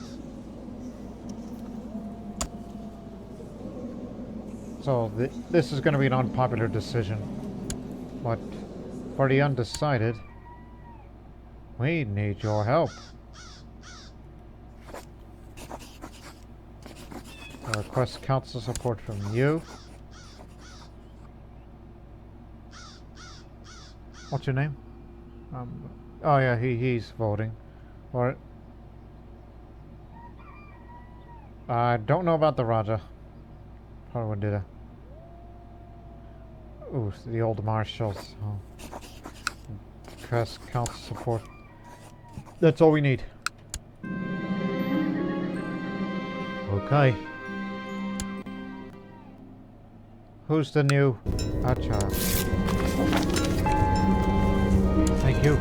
So this is going to be an unpopular decision. But for the undecided, we need your help. I request council support from you. What's your name? Oh yeah, he's voting. Or I don't know about the Raja. Probably wouldn't do that. Ooh, the old marshals. Oh. Request council support. That's all we need. Okay. Who's the new child? Thank you.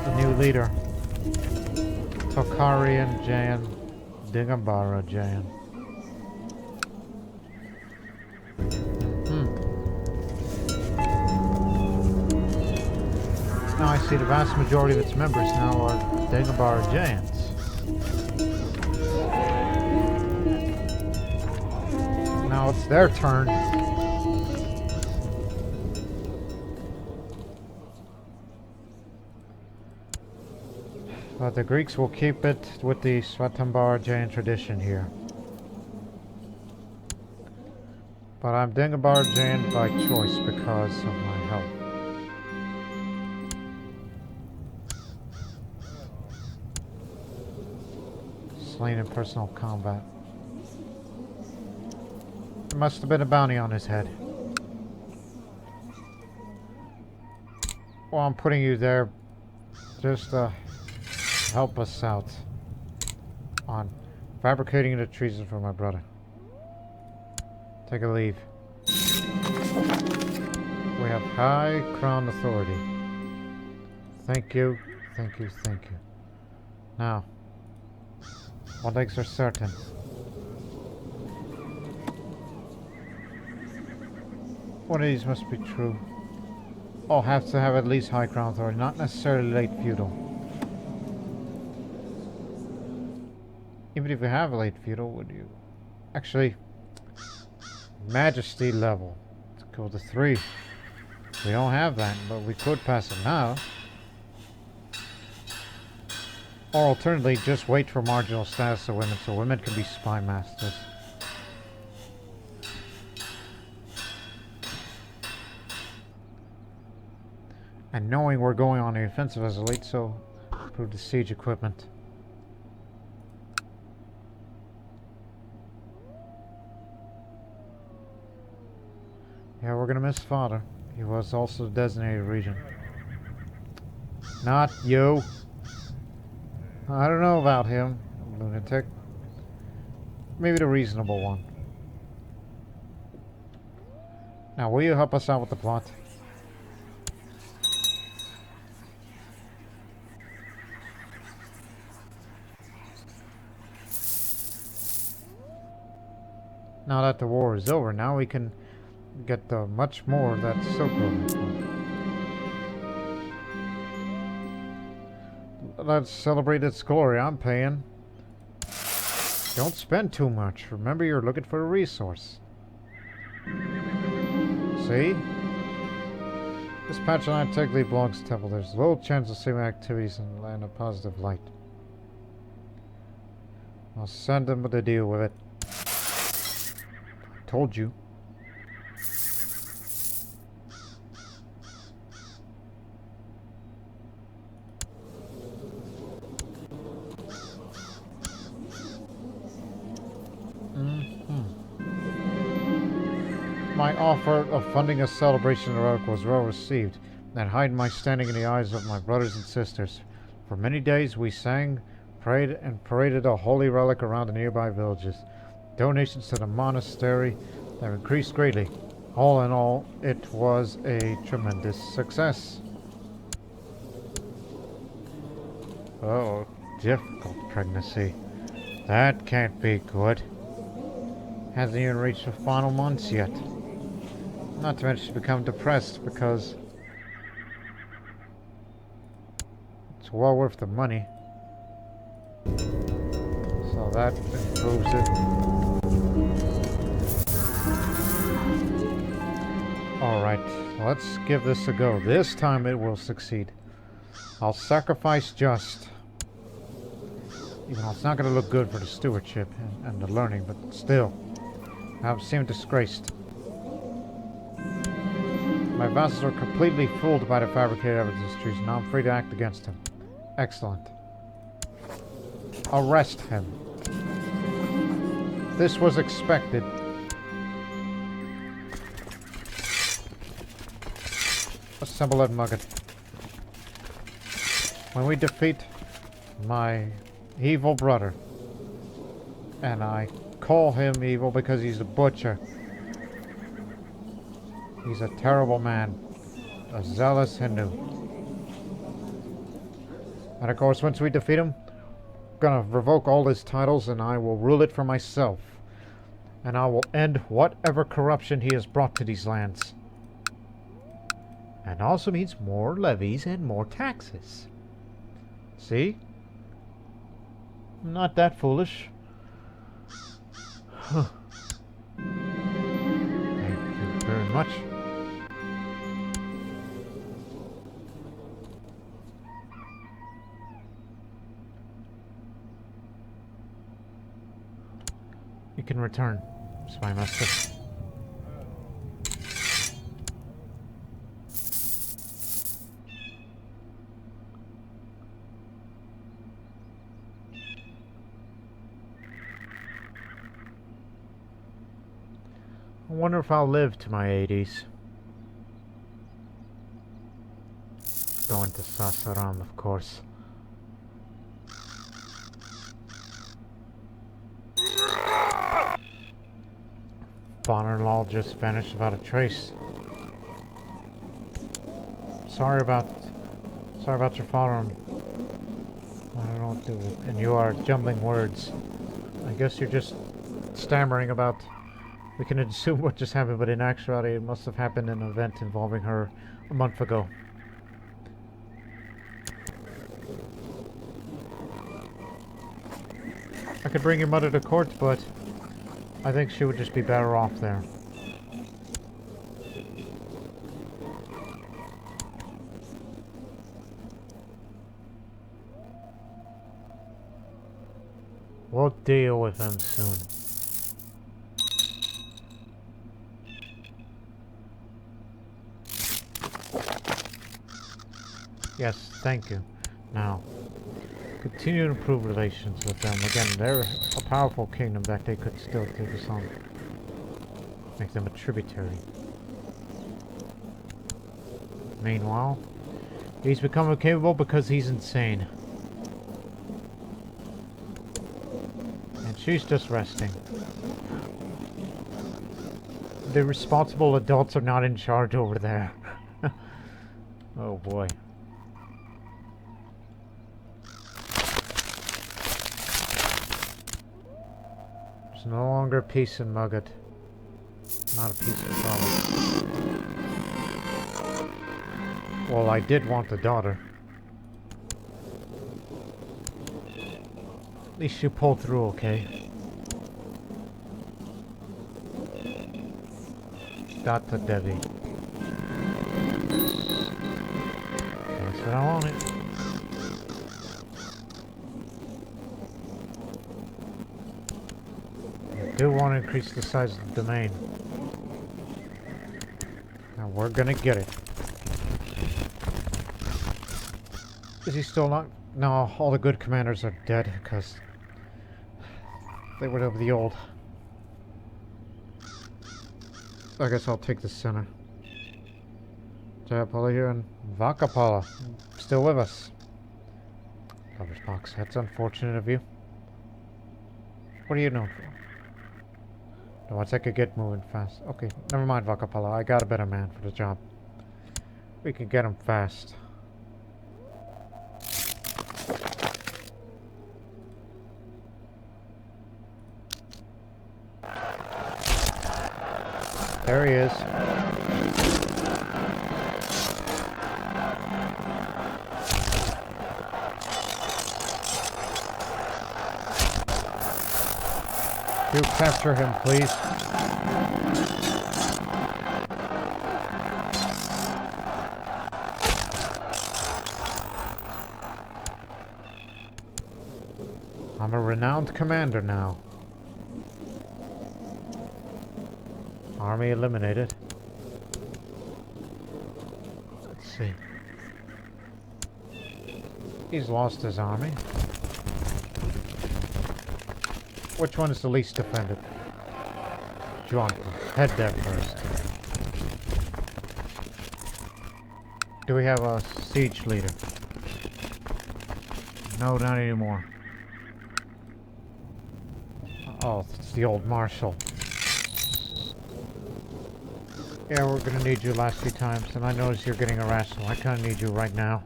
The new leader. Tokarian Jain. Digambara Jain. Now I see the vast majority of its members now are Digambara Jains. Now it's their turn. But the Greeks will keep it with the Svatambara Jain tradition here. But I'm Digambara Jain by choice because of my health. Slain in personal combat. There must have been a bounty on his head. Well, I'm putting you there just to help us out on fabricating the treason for my brother. Take a leave. We have high crown authority. Thank you, thank you, thank you. Now, one things are certain. One of these must be true. All have to have at least high crown authority, not necessarily late feudal. Even if you have a late feudal, would you actually majesty level? Let's go to 3. We don't have that, but we could pass it now. Or alternatively, just wait for marginal status of women so women can be spy masters. And knowing we're going on the offensive as a late, so improve the siege equipment. Yeah, we're gonna miss father. He was also the designated regent. Not you. I don't know about him. Lunatic. Maybe the reasonable one. Now, will you help us out with the plot? Now that the war is over, now we can get much more of that Silk Road. Let's celebrate its glory. I'm paying. Don't spend too much. Remember, you're looking for a resource. See? This patch line technically belongs to Temple. There's little chance of seeing activities in a positive light. I'll send them to deal with it. Told you. My offer of funding a celebration of the relic was well received, and heightened my standing in the eyes of my brothers and sisters. For many days we sang, prayed, and paraded a holy relic around the nearby villages. Donations to the monastery They've increased greatly. All in all, it was a tremendous success. Oh, difficult pregnancy. That can't be good. Hasn't even reached the final months yet. Not to mention become depressed because it's well worth the money. So that improves it. Alright, let's give this a go. This time it will succeed. I'll sacrifice just. Even though it's not going to look good for the stewardship and the learning, but still. I've seemed disgraced. My vassals are completely fooled by the fabricated evidence trees. Now I'm free to act against him. Excellent. Arrest him. This was expected. Assemble that mugget. When we defeat my evil brother, and I call him evil because he's a butcher. He's a terrible man. A zealous Hindu. And of course, once we defeat him, I'm gonna revoke all his titles and I will rule it for myself. And I will end whatever corruption he has brought to these lands. And also means more levies and more taxes. See? I'm not that foolish. Huh. Thank you very much. You can return, Spy Master. I wonder if I'll live to my 80s. Going to Sasaram, of course. Father-in-law just vanished without a trace. Sorry about your father. I don't do it. And you are jumbling words. I guess you're just stammering about. We can assume what just happened, but in actuality, it must have happened in an event involving her a month ago. I could bring your mother to court, but I think she would just be better off there. We'll deal with him soon. Yes, thank you. Now, continue to improve relations with them. Again, they're a powerful kingdom that they could still take us on. Make them a tributary. Meanwhile, he's become incapable because he's insane. And she's just resting. The responsible adults are not in charge over there. Oh boy. No longer peace in Mugat. Not a peaceful problem. Well, I did want a daughter. At least you pulled through okay. Data Devi. That's what I wanted. I do want to increase the size of the domain. And we're gonna get it. Is he still not? No, all the good commanders are dead because they were of the old. I guess I'll take the center. Jayapala here and Vakapala still with us. Lover's box, that's unfortunate of you. What are you known for? Once I could get moving fast. Okay, never mind, Vakapala. I got a better man for the job. We can get him fast. There he is. Do capture him, please. I'm a renowned commander now. Army eliminated. Let's see. He's lost his army. Which one is the least defended? John, head there first. Do we have a siege leader? No, not anymore. Oh, it's the old marshal. Yeah, we're gonna need you last few times, and I notice you're getting harassed, so I kinda need you right now.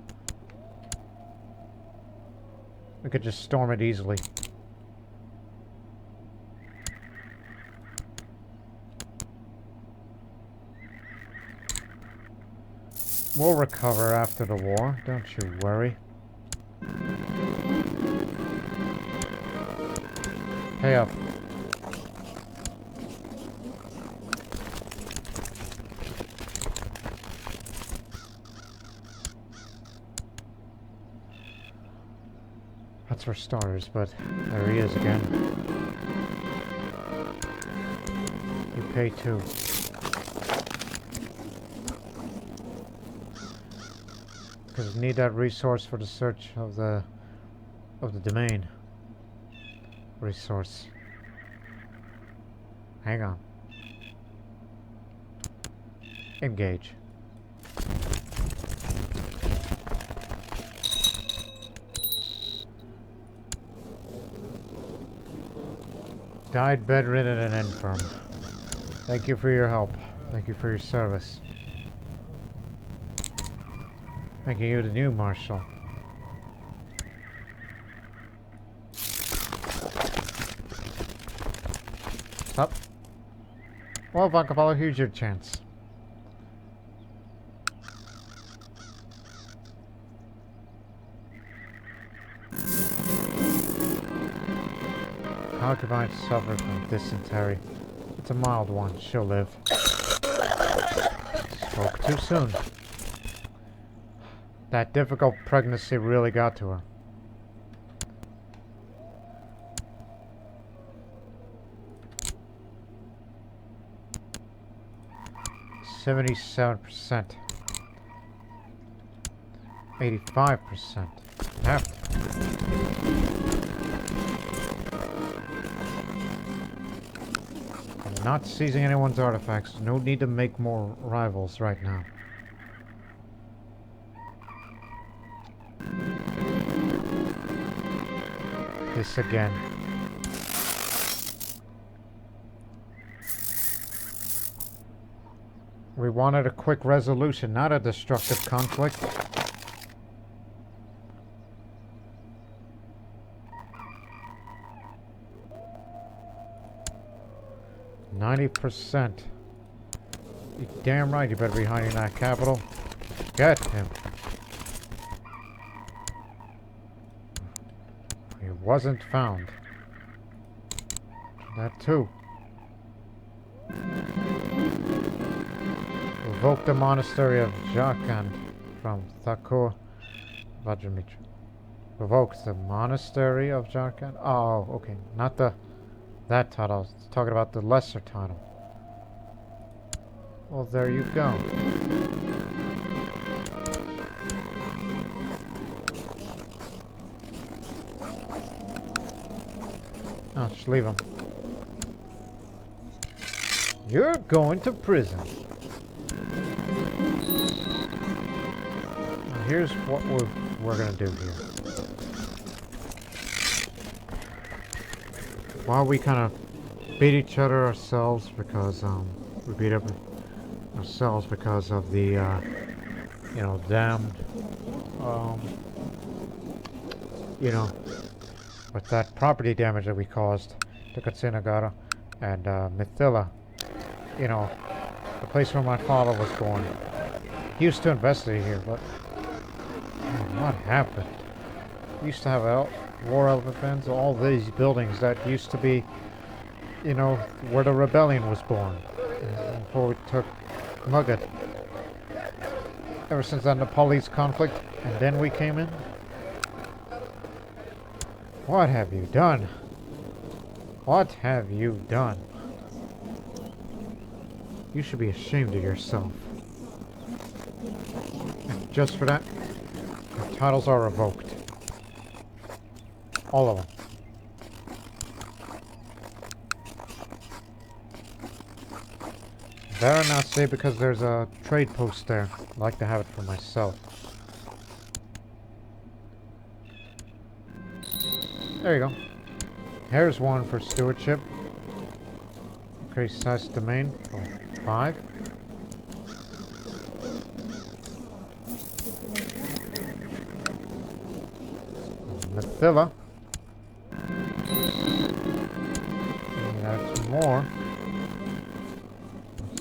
We could just storm it easily. We'll recover after the war, don't you worry. Pay up. That's for starters, but there he is again. You pay too. Because we need that resource for the search of the domain. Resource. Hang on. Engage. Died bedridden and infirm. Thank you for your help. Thank you for your service. Making you the new marshal. Stop. Well, Vakapala, here's your chance. Concubine suffered from dysentery. It's a mild one. She'll live. Spoke too soon. That difficult pregnancy really got to her. %77%. 85%. Half. I'm not seizing anyone's artifacts. No need to make more rivals right now. This again. We wanted a quick resolution, not a destructive conflict. %90. You damn right you better be hiding that capital. Get him. He wasn't found. That too. Revoke the monastery of Jharkhand from Thakur Vajramitra. Revoke the monastery of Jharkhand? Oh, okay. Not that title. I was talking about the lesser title. Well, there you go. Oh, just leave him. You're going to prison. Now here's what we're going to do here. While we kind of beat each other ourselves because we beat up ourselves because of the you know, damned you know, with that property damage that we caused to Katsinagara and Mithila, you know, the place where my father was born. He used to investigate here, but what happened? We used to have war elephants, all these buildings that used to be, you know, where the rebellion was born before we took Mugat. Ever since that Nepalese conflict, and then we came in. What have you done? What have you done? You should be ashamed of yourself. And just for that, your titles are revoked. All of them. Better not say because there's a trade post there. I'd like to have it for myself. There you go. Here's one for stewardship. Increase size domain for 5. Mithila. And that's more.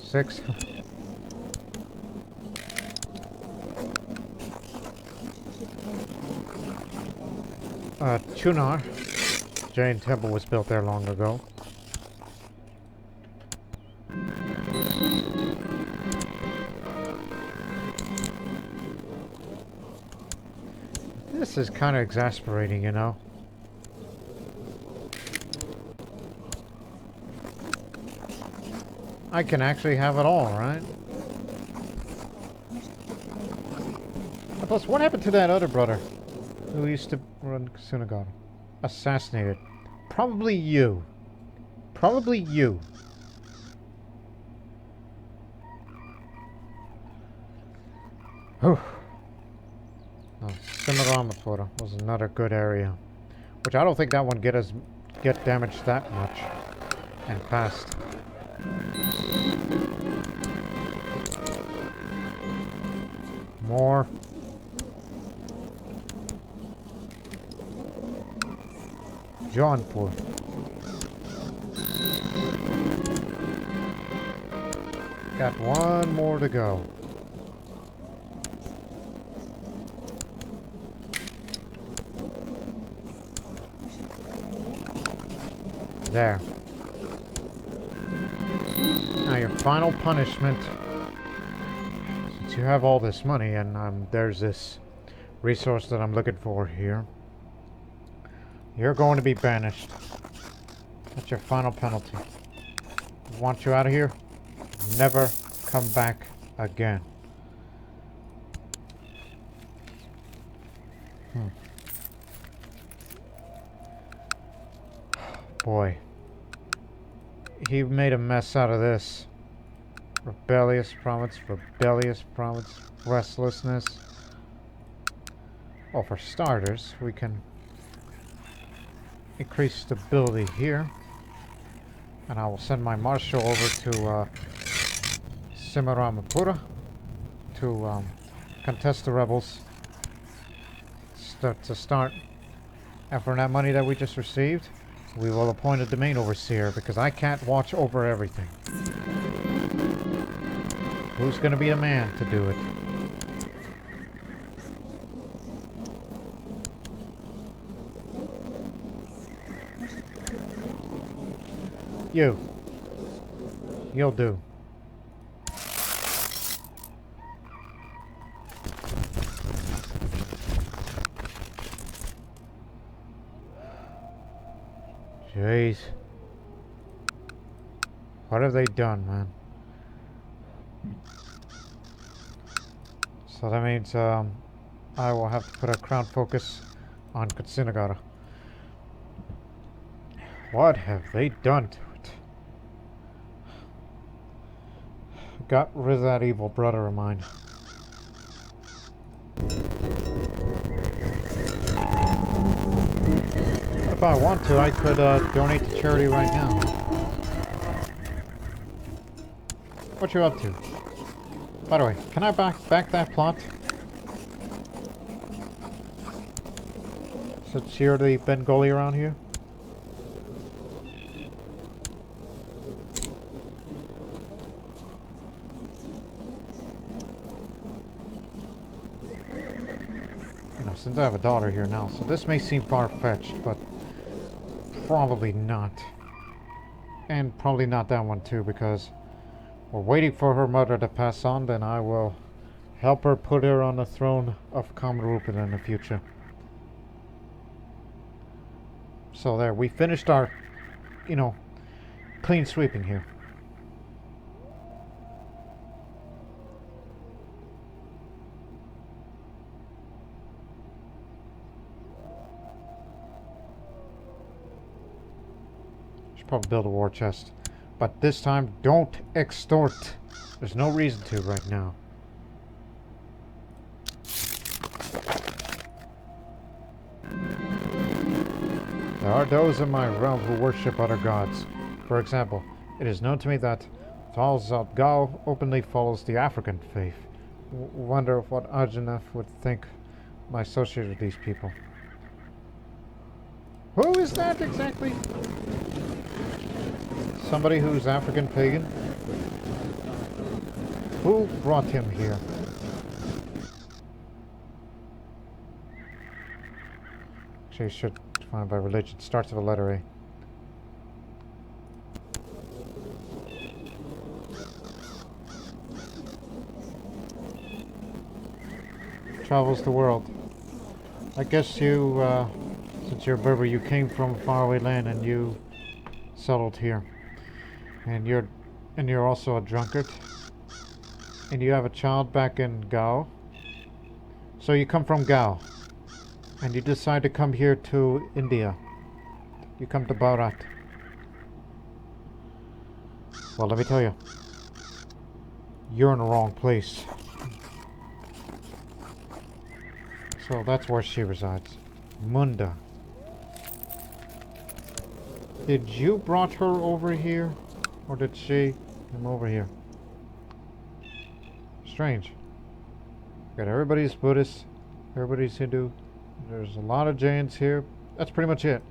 6. Chunar. Jain temple was built there long ago. This is kind of exasperating, you know. I can actually have it all, right? Plus, what happened to that other brother who used to run synagogue? Assassinated. Probably you. Probably you. Whew. Oh, Simaramapura was another good area. Which I don't think that one get damaged that much. And fast. More. Jaunpur. Got one more to go. There. Now your final punishment, since you have all this money and there's this resource that I'm looking for here, you're going to be banished. That's your final penalty. I want you out of here. Never come back again. Boy. He made a mess out of this. Rebellious province, restlessness. Well, for starters, we can increase stability here. And I will send my marshal over to Simaramapura to contest the rebels. Start. And for that money that we just received, we will appoint a domain overseer because I can't watch over everything. Who's going to be the man to do it? You'll do. Jeez. What have they done, man? So that means I will have to put a crown focus on Katsinagara. What have they done to it? Got rid of that evil brother of mine. If I want to, I could donate to charity right now. What you up to? By the way, can I back that plot? Since you're the Bengali around here? You know, since I have a daughter here now, so this may seem far-fetched, but probably not. And probably not that one too, because we're waiting for her mother to pass on, then I will help her put her on the throne of Kamrupan in the future. So there, we finished our, you know, clean sweeping here. Should probably build a war chest. But this time, don't extort. There's no reason to right now. There are those in my realm who worship other gods. For example, it is known to me that Talzatgal openly follows the African faith. Wonder what Arjuna would think when I associate with these people. Who is that exactly? Somebody who's African pagan? Who brought him here? Actually, you should find by religion. Starts with a letter A. Travels the world. I guess you, since you're a Berber, you came from faraway land and you settled here. And you're also a drunkard. And you have a child back in Gao. So you come from Gao. And you decide to come here to India. You come to Bharat. Well, let me tell you. You're in the wrong place. So that's where she resides. Munda. Did you brought her over here? Or did she come over here? Strange. Got everybody's Buddhist. Everybody's Hindu. There's a lot of Jains here. That's pretty much it.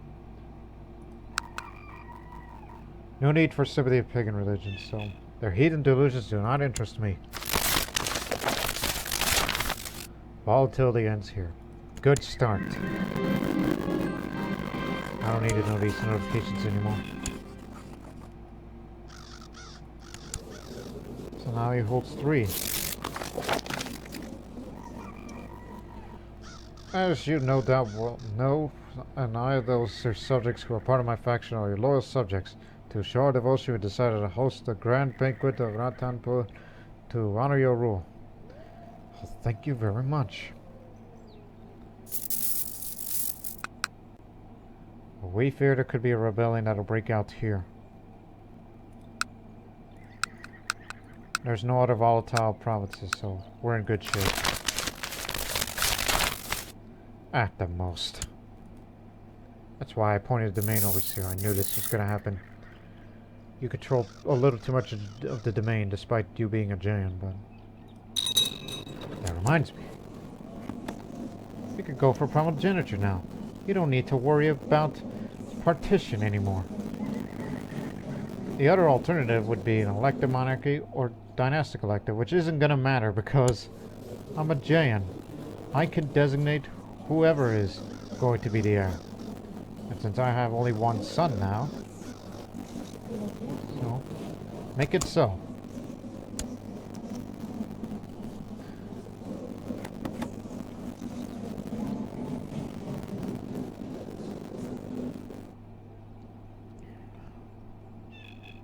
No need for sympathy of pagan religions, so their heathen delusions do not interest me. Volatility ends here. Good start. I don't need to know these notifications anymore. So now he holds 3. As you no doubt will know, and I of those are subjects who are part of my faction are your loyal subjects. To show our devotion, we decided to host a grand banquet of Ratanpur to honor your rule. Well, thank you very much. We fear there could be a rebellion that'll break out here. There's no other volatile provinces, so we're in good shape. At the most. That's why I pointed the domain overseer. I knew this was going to happen. You control a little too much of the domain, despite you being a Jain, but... That reminds me. You could go for primogeniture now. You don't need to worry about partition anymore. The other alternative would be an elective monarchy or dynastic elective, which isn't going to matter because I'm a Jain. I can designate whoever is going to be the heir. And since I have only one son now, so make it so.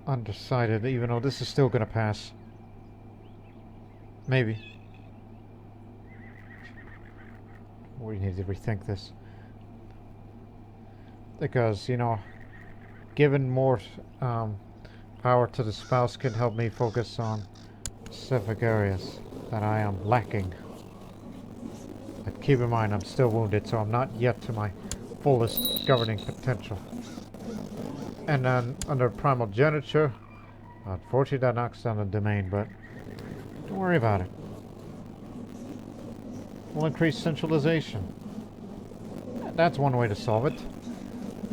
Undecided, even though this is still going to pass. Maybe. We need to rethink this. Because, you know, giving more power to the spouse can help me focus on specific areas that I am lacking. But keep in mind, I'm still wounded, so I'm not yet to my fullest governing potential. And then, under primogeniture, Unfortunately, that knocks down the domain, but don't worry about it. We'll increase centralization. That's one way to solve it.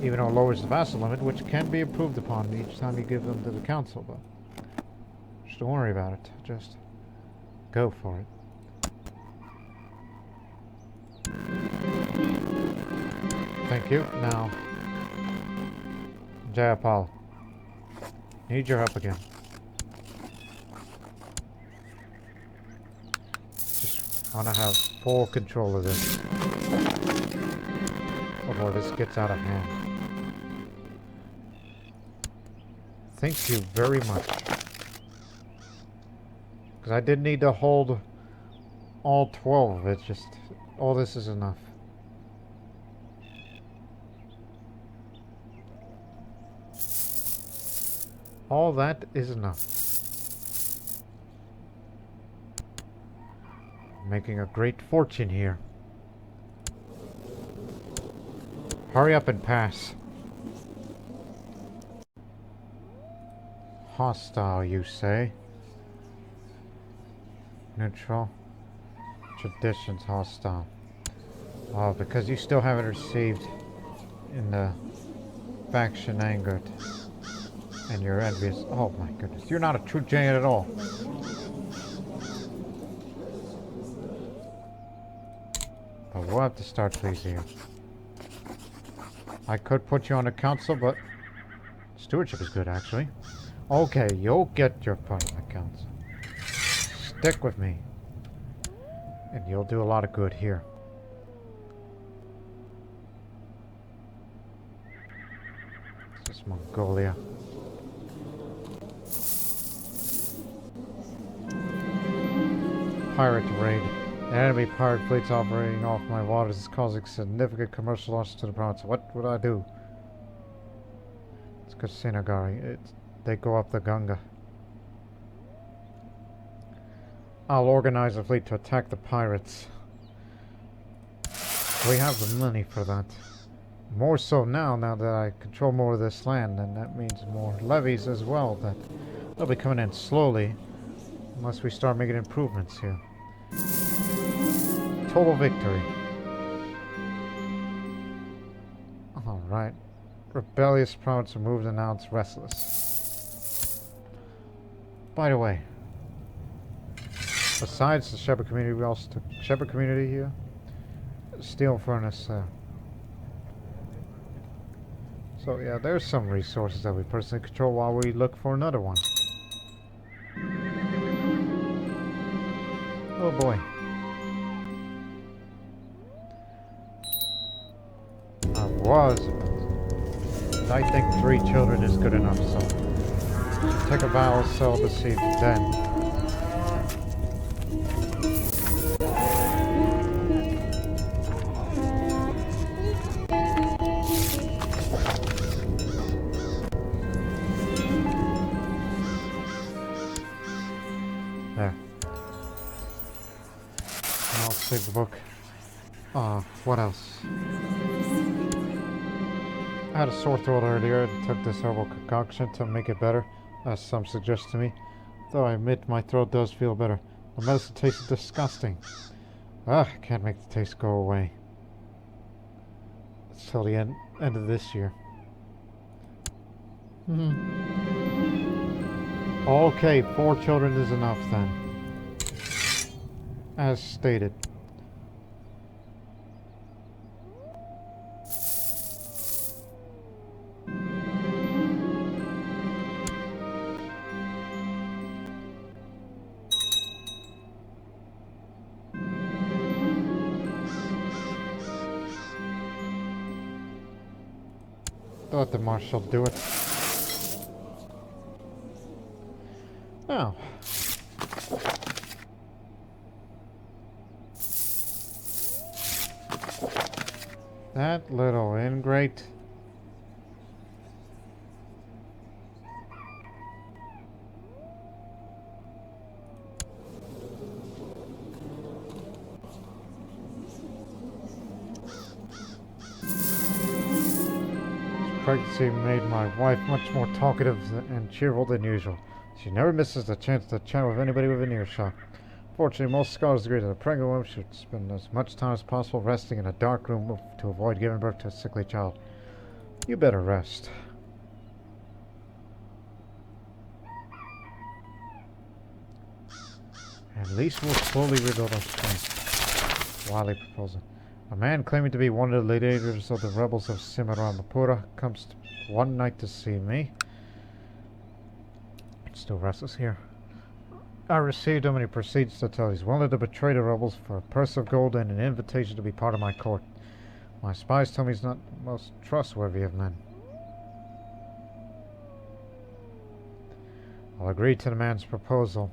Even though it lowers the vassal limit, which can be improved upon each time you give them to the council, but just don't worry about it. Just go for it. Thank you. Now, Jayapal, need your help again. Just want to have full control of this before this gets out of hand. Thank you very much. Because I didn't need to hold all 12 of it, just all this is enough. All that is enough. Making a great fortune here. Hurry up and pass. Hostile, you say? Neutral. Traditions hostile. Oh, because you still haven't received in the faction angered. And you're envious. Oh my goodness. You're not a true Jain at all. But we'll have to start pleasing you. I could put you on the council, but stewardship is good actually. Okay, you'll get your part in the council. Stick with me. And you'll do a lot of good here. This is Mongolia. Pirate raid. The enemy pirate fleets operating off my waters is causing significant commercial loss to the province. What would I do? It's Kusinagari. They go up the Ganga. I'll organize a fleet to attack the pirates. We have the money for that. More so now that I control more of this land, and that means more levies as well. That they'll be coming in slowly, unless we start making improvements here. Total victory. Alright. Rebellious province removed and now it's restless. By the way, besides the shepherd community, we also took shepherd community here. Steel furnace. So yeah, there's some resources that we personally control while we look for another one. Oh boy. I think 3 children is good enough, so take a vow of celibacy then. There. I'll save the book. What else? I had a sore throat earlier and took this herbal concoction to make it better, as some suggest to me. Though I admit my throat does feel better. The medicine tasted disgusting. Can't make the taste go away. It's till the end of this year. Okay, 4 children is enough then. As stated. Let the marshal do it. Now, that little ingrate. Pregnancy made my wife much more talkative and cheerful than usual. She never misses the chance to chat with anybody within earshot. Fortunately, most scholars agree that a pregnant woman should spend as much time as possible resting in a dark room to avoid giving birth to a sickly child. You better rest. At least we'll slowly rebuild our strength. Wily proposal. A man claiming to be one of the leaders of the rebels of Simaramapura comes one night to see me. It's still restless here. I received him and he proceeds to tell he's willing to betray the rebels for a purse of gold and an invitation to be part of my court. My spies tell me he's not the most trustworthy of men. I'll agree to the man's proposal.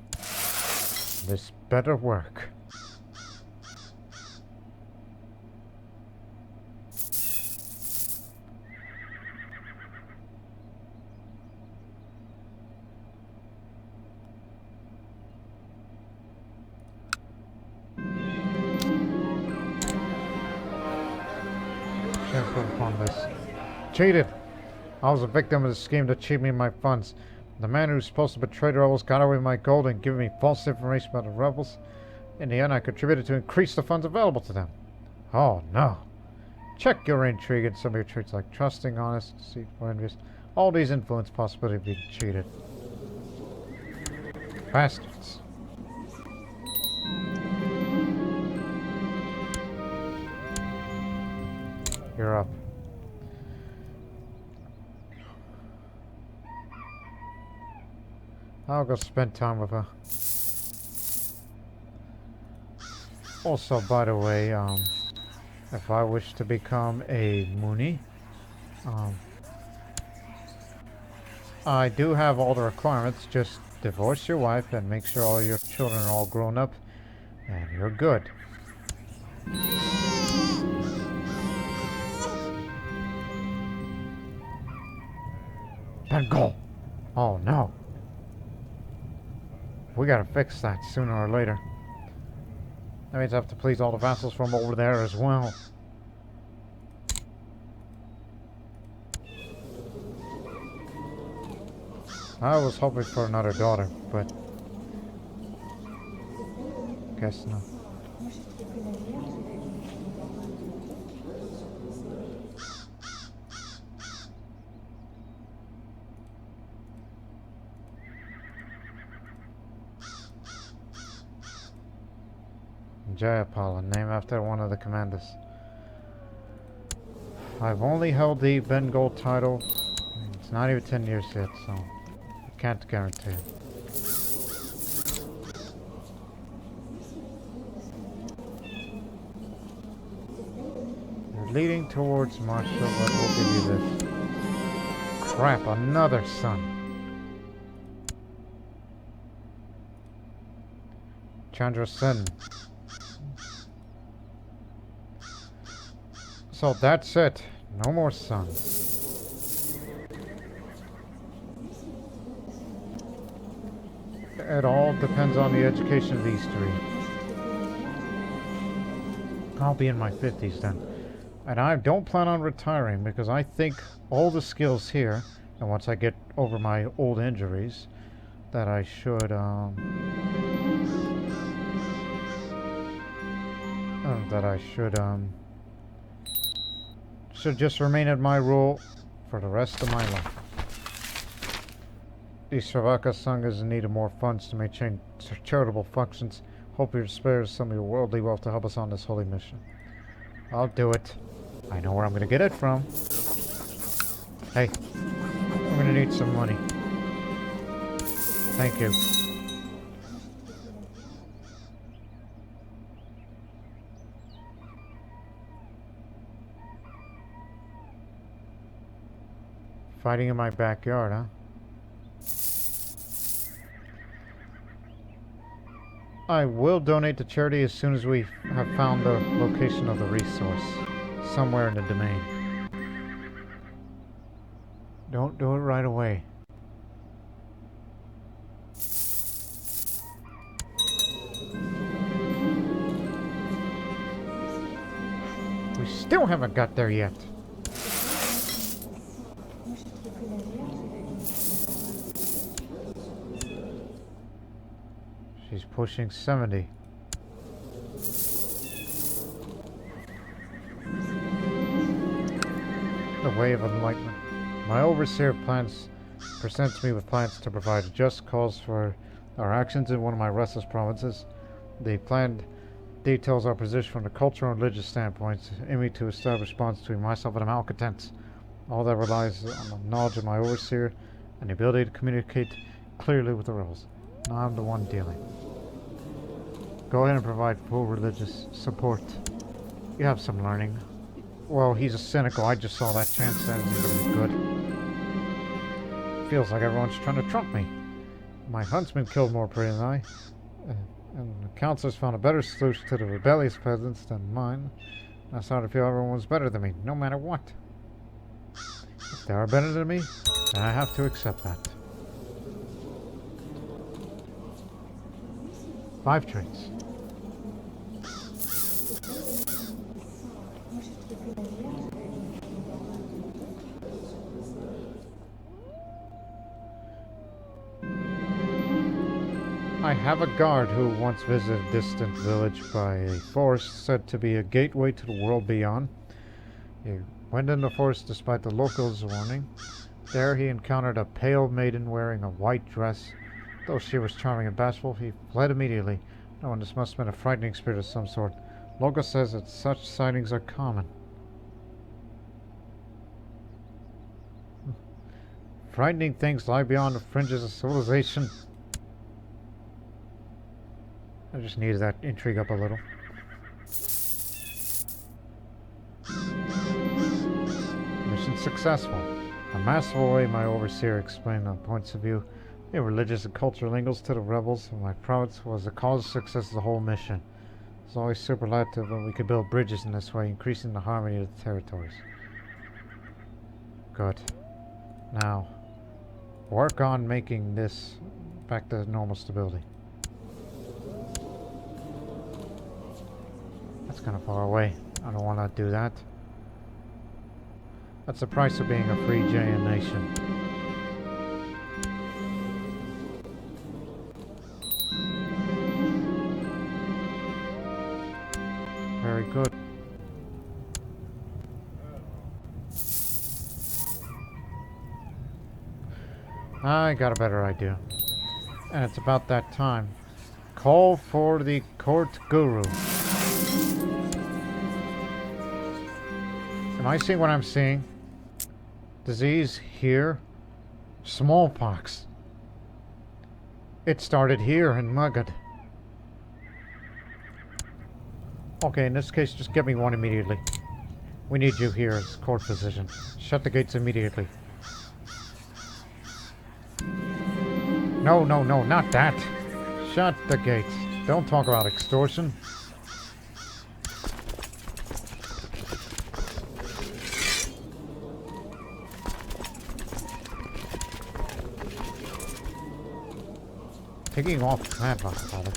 This better work. Upon this. Cheated! I was a victim of the scheme to cheat me my funds. The man who was supposed to betray the rebels got away with my gold and gave me false information about the rebels. In the end, I contributed to increase the funds available to them. Oh no. Check your intrigue and some of your traits like trusting, honest, deceitful, envious. All these influence possibility of being cheated. Bastards. You're up. I'll go spend time with her. Also, by the way, if I wish to become a Muni, I do have all the requirements. Just divorce your wife and make sure all your children are all grown up, and you're good. Bengal! Oh no. We gotta fix that sooner or later. That means I have to please all the vassals from over there as well. I was hoping for another daughter, but guess not. Jayapala, named after one of the commanders. I've only held the Bengal title. It's not even 10 years yet, so I can't guarantee it. You're leading towards martial, but we'll give you this. Crap, another son. Chandra Sen. So that's it. No more sons. It all depends on the education of these three. I'll be in my 50s then. And I don't plan on retiring because I think all the skills here, and once I get over my old injuries, that I should, should just remain at my rule for the rest of my life. The Sravaka-Samgha is in need of more funds to maintain charitable functions. Hope you spare some of your worldly wealth to help us on this holy mission. I'll do it. I know where I'm going to get it from. Hey, I'm going to need some money. Thank you. Fighting in my backyard, huh? I will donate to charity as soon as we have found the location of the resource. Somewhere in the domain. Don't do it right away. We still haven't got there yet. pushing 70. The way of enlightenment. My overseer presents me with plans to provide just cause for our actions in one of my restless provinces. The planned details our position from the cultural and religious standpoints, aiming to establish bonds between myself and the malcontents. All that relies on the knowledge of my overseer and the ability to communicate clearly with the rebels. Now I'm the one dealing. Go ahead and provide full religious support. You have some learning. Well, he's a cynical. I just saw that chance. That isn't going to be good. Feels like everyone's trying to trump me. My huntsman killed more prey than I. And the counselors found a better solution to the rebellious peasants than mine. I started to feel everyone was better than me, no matter what. If they are better than me, then I have to accept that. 5 traits. I have a guard who once visited a distant village by a forest said to be a gateway to the world beyond. He went in the forest despite the locals' warning. There he encountered a pale maiden wearing a white dress. Though she was charming and bashful, he fled immediately, knowing this must have been a frightening spirit of some sort. Local says that such sightings are common. Frightening things lie beyond the fringes of civilization. I just needed that intrigue up a little. Mission successful. A masterful way my overseer explained the points of view, the religious and cultural angles to the rebels, and my province was the cause of success of the whole mission. It's always superlative when we could build bridges in this way, increasing the harmony of the territories. Good. Now, work on making this back to normal stability. That's kind of far away. I don't want to do that. That's the price of being a free Jain nation. Very good. I got a better idea. And it's about that time. Call for the court guru. Am I seeing what I'm seeing? Disease here. Smallpox. It started here in Magad. Okay, in this case, just get me one immediately. We need you here as court physician. Shut the gates immediately. No, no, no, not that. Shut the gates. Don't talk about extortion. Taking off command, Father.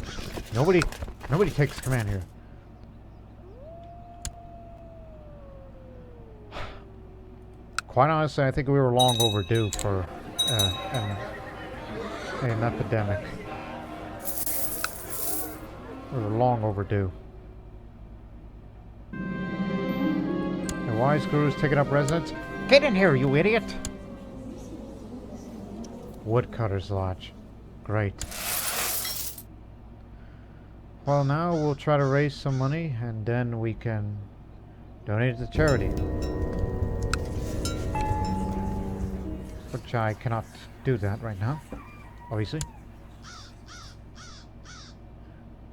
Nobody takes command here. Quite honestly, I think we were long overdue for an epidemic. We were long overdue. The wise guru's taking up residence. Get in here, you idiot! Woodcutter's Lodge. Great. Well, now we'll try to raise some money and then we can donate it to charity. Which I cannot do that right now, obviously.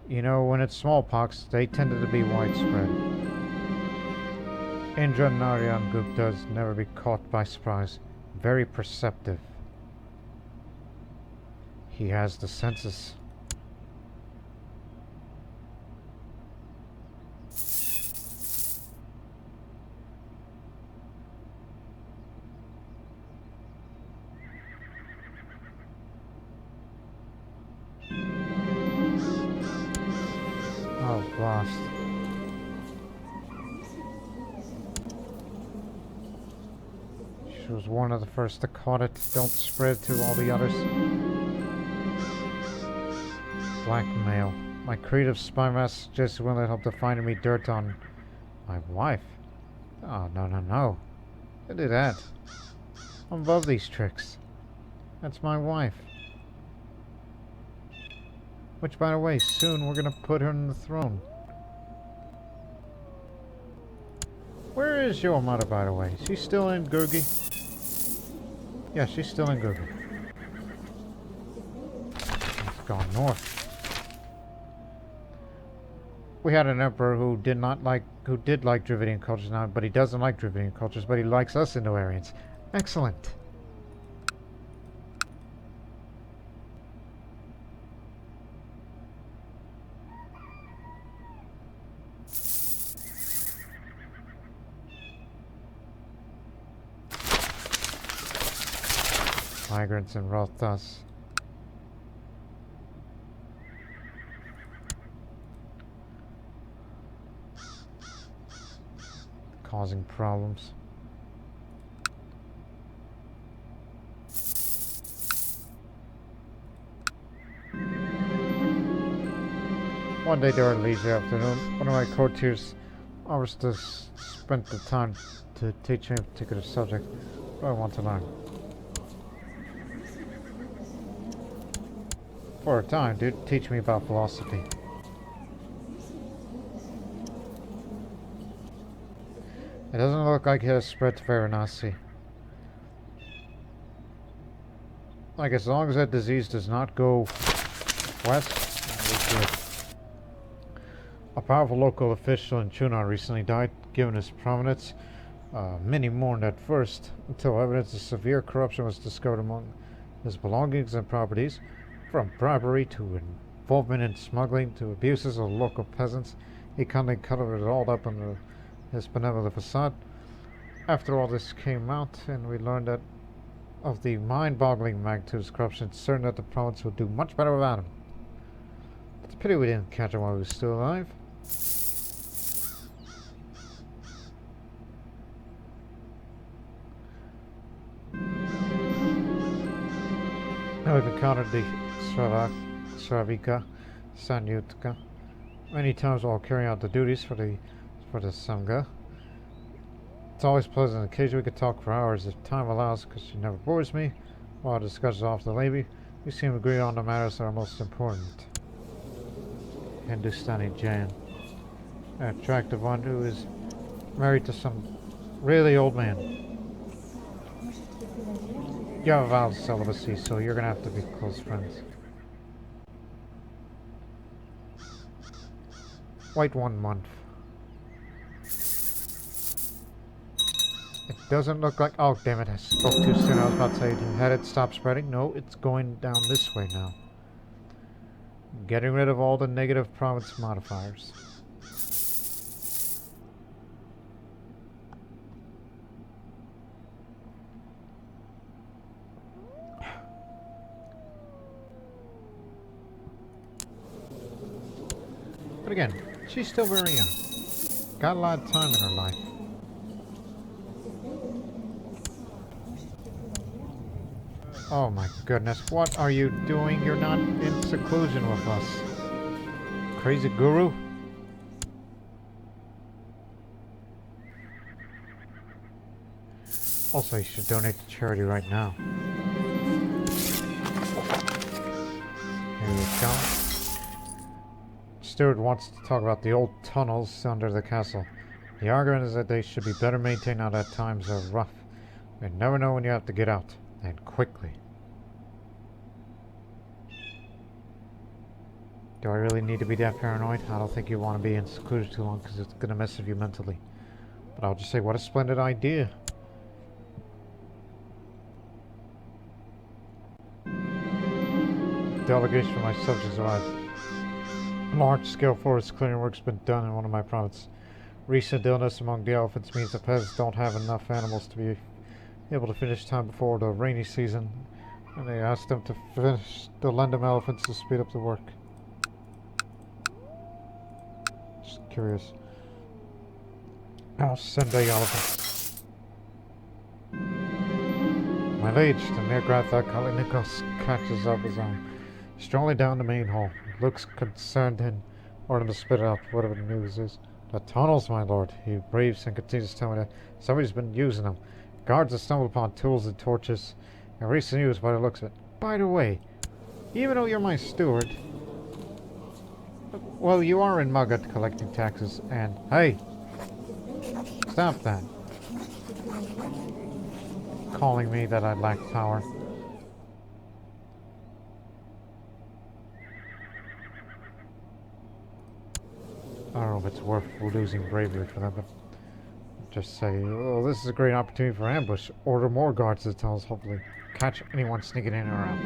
You know, when it's smallpox, they tended to be widespread. Nirgrantha Gupta's never be caught by surprise. Very perceptive. He has the senses. Oh, blast. She was one of the first to caught it. Don't spread to all the others. Blackmail. My creative spy master suggested will help to find me dirt on my wife. Oh, no, no, no. Don't do that. I'm above these tricks. That's my wife. Which, by the way, soon we're gonna put her on the throne. Where is your mother, by the way? She's still in Gurgi? Yeah, she's still in Gurgi. It's gone north. We had an emperor who did like Dravidian cultures now, but he doesn't like Dravidian cultures, but he likes us Indo-Aryans. Excellent. Migrants and Rothas. Causing problems. One day during leisure afternoon, one of my courtiers offers to spend the time to teach me a particular subject I want to learn. For a time, dude, teach me about philosophy. It doesn't look like it has spread to Varanasi. Like, as long as that disease does not go west, we're good. A powerful local official in Chunar recently died, given his prominence. Many mourned at first, until evidence of severe corruption was discovered among his belongings and properties, from bribery to involvement in smuggling to abuses of local peasants. He kindly covered it all up under his benevolent facade. After all this came out, and we learned that of the mind-boggling magnitude of corruption, it's certain that the province will do much better without him. It's a pity we didn't catch him while he was still alive. Now we've encountered the Sravaka-Samgha many times while carrying out the duties for the Sangha. It's always pleasant. Occasionally we could talk for hours if time allows, because she never bores me. While our discussions off the levy, we seem to agree on the matters that are most important. Hindustani Jain. An attractive one who is married to some really old man. You have a vow of celibacy, so you're gonna have to be close friends. Wait 1 month. It doesn't look like... Oh, damn it, I spoke too soon. I was about to say, had it stopped spreading? No, it's going down this way now. Getting rid of all the negative province modifiers. But again, she's still very young. Got a lot of time in her life. Oh my goodness, what are you doing? You're not in seclusion with us. Crazy guru? Also, you should donate to charity right now. Here we go. Steward wants to talk about the old tunnels under the castle. The argument is that they should be better maintained now that times are rough. You never know when you have to get out. And quickly. Do I really need to be that paranoid? I don't think you want to be in seclusion too long because it's going to mess with you mentally. But I'll just say, what a splendid idea. Delegation from my subjects arrived. Large-scale forest clearing work's been done in one of my provinces. Recent illness among the elephants means the peasants don't have enough animals to be able to finish time before the rainy season, and they asked them to lend them elephants to speed up the work. Just curious. I'll send the elephants. My liege, the Nirgrantha Kalinga catches up his own. Strolling down the main hall. looks concerned and ordered him to spit it out, whatever the news is. The tunnels, my lord, he breathes and continues to tell me that somebody's been using them. Guards have stumbled upon tools and torches in recent use by the looks of it. By the way, even though you're my steward, well, you are in Magat collecting taxes, and hey, stop that. Calling me that I lack power. I don't know if it's worth losing bravery for that, but just say, oh, this is a great opportunity for ambush. Order more guards to the tunnels, hopefully catch anyone sneaking in or out.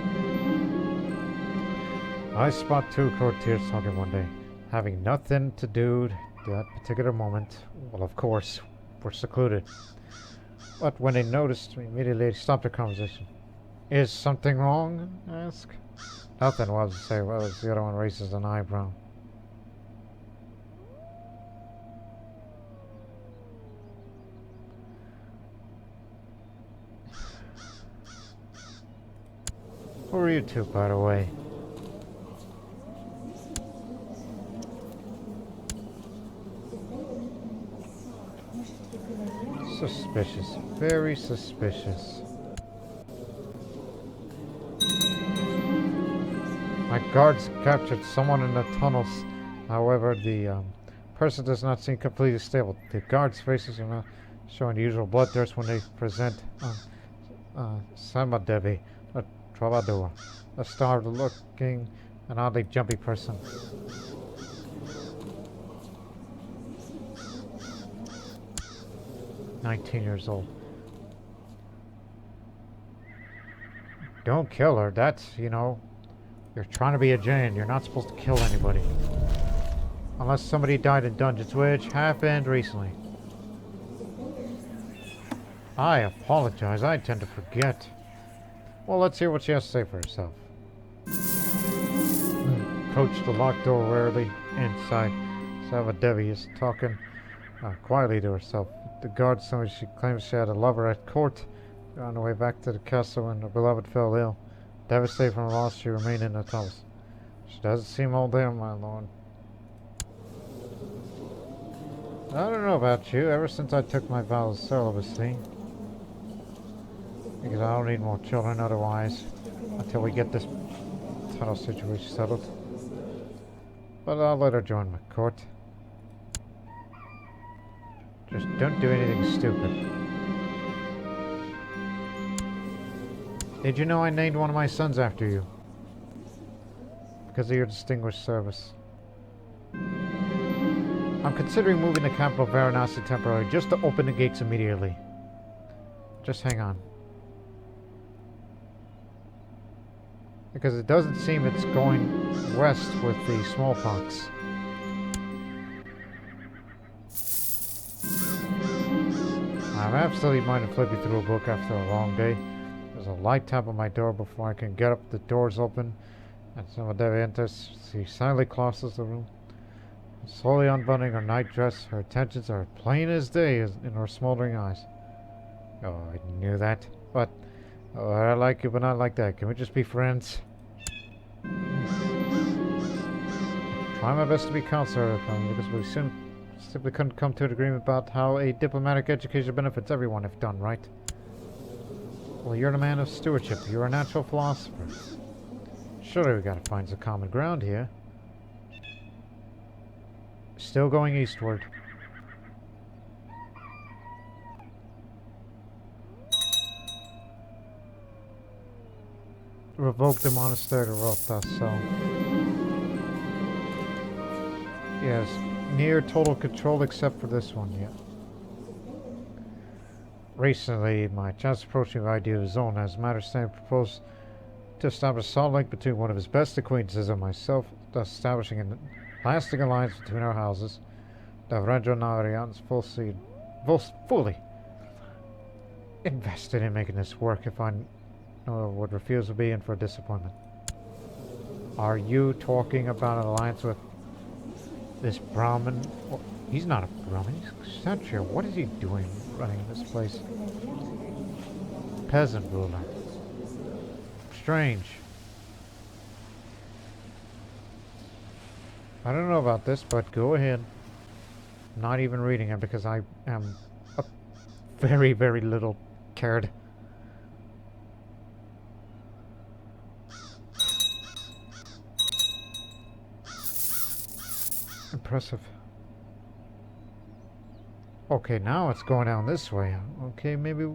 I spot two courtiers talking one day, having nothing to do at that particular moment. Well, of course, we're secluded. But when they noticed me, immediately they stopped the conversation. Is something wrong? I ask. Nothing. Well, to say, well, the other one raises an eyebrow. Who are you two, by the way? Suspicious. Very suspicious. My guards captured someone in the tunnels. However, the person does not seem completely stable. The guards' faces are not showing the usual bloodthirst when they present Samadevi, a troubadour, a starved-looking and oddly jumpy person. "19 years old. Don't kill her. That's, you know, you're trying to be a Jain. You're not supposed to kill anybody. Unless somebody died in dungeons, which happened recently. I apologize. I tend to forget. Well, let's hear what she has to say for herself." Approached the locked door warily. Inside, Savadevi is talking quietly to herself. The guards told me she claims she had a lover at court. On the way back to the castle when her beloved fell ill. Devastated from her loss, she remained in the tunnels. She doesn't seem all there, my lord. I don't know about you. Ever since I took my vow of celibacy, because I don't need more children otherwise, until we get this tunnel situation settled. But I'll let her join my court. Just don't do anything stupid. Did you know I named one of my sons after you? Because of your distinguished service. I'm considering moving the capital of Varanasi temporarily, just to open the gates immediately. Just hang on. Because it doesn't seem it's going west with the smallpox. I'm absolutely minded flipping through a book after a long day. There's a light tap on my door before I can get up. The door's open, and Samadevi enters. She silently crosses the room, slowly unbuttoning her nightdress. Her intentions are plain as day in her smoldering eyes. Oh, I knew that. But I like you, but not like that. Can we just be friends? Try my best to be counselor, because we simply couldn't come to an agreement about how a diplomatic education benefits everyone if done right. Well, you're the man of stewardship. You're a natural philosopher. Surely we gotta find some common ground here. Still going eastward. Revoke the monastery to Rota, so... Yes, near total control except for this one, yeah. Recently, my chance approached me with the idea of his own. As a matter of fact, proposed to establish a solid link between one of his best acquaintances and myself, thus establishing a lasting alliance between our houses. Rajendranarayan is fully invested in making this work. If I would refuse to be in for disappointment. Are you talking about an alliance with this Brahmin? Well, he's not a Brahmin, he's Kshatriya. What is he doing running this place? Peasant ruler. Strange. I don't know about this, but go ahead. I'm not even reading it because I am a very, very little cared. Impressive. Okay, now it's going down this way. Okay, maybe...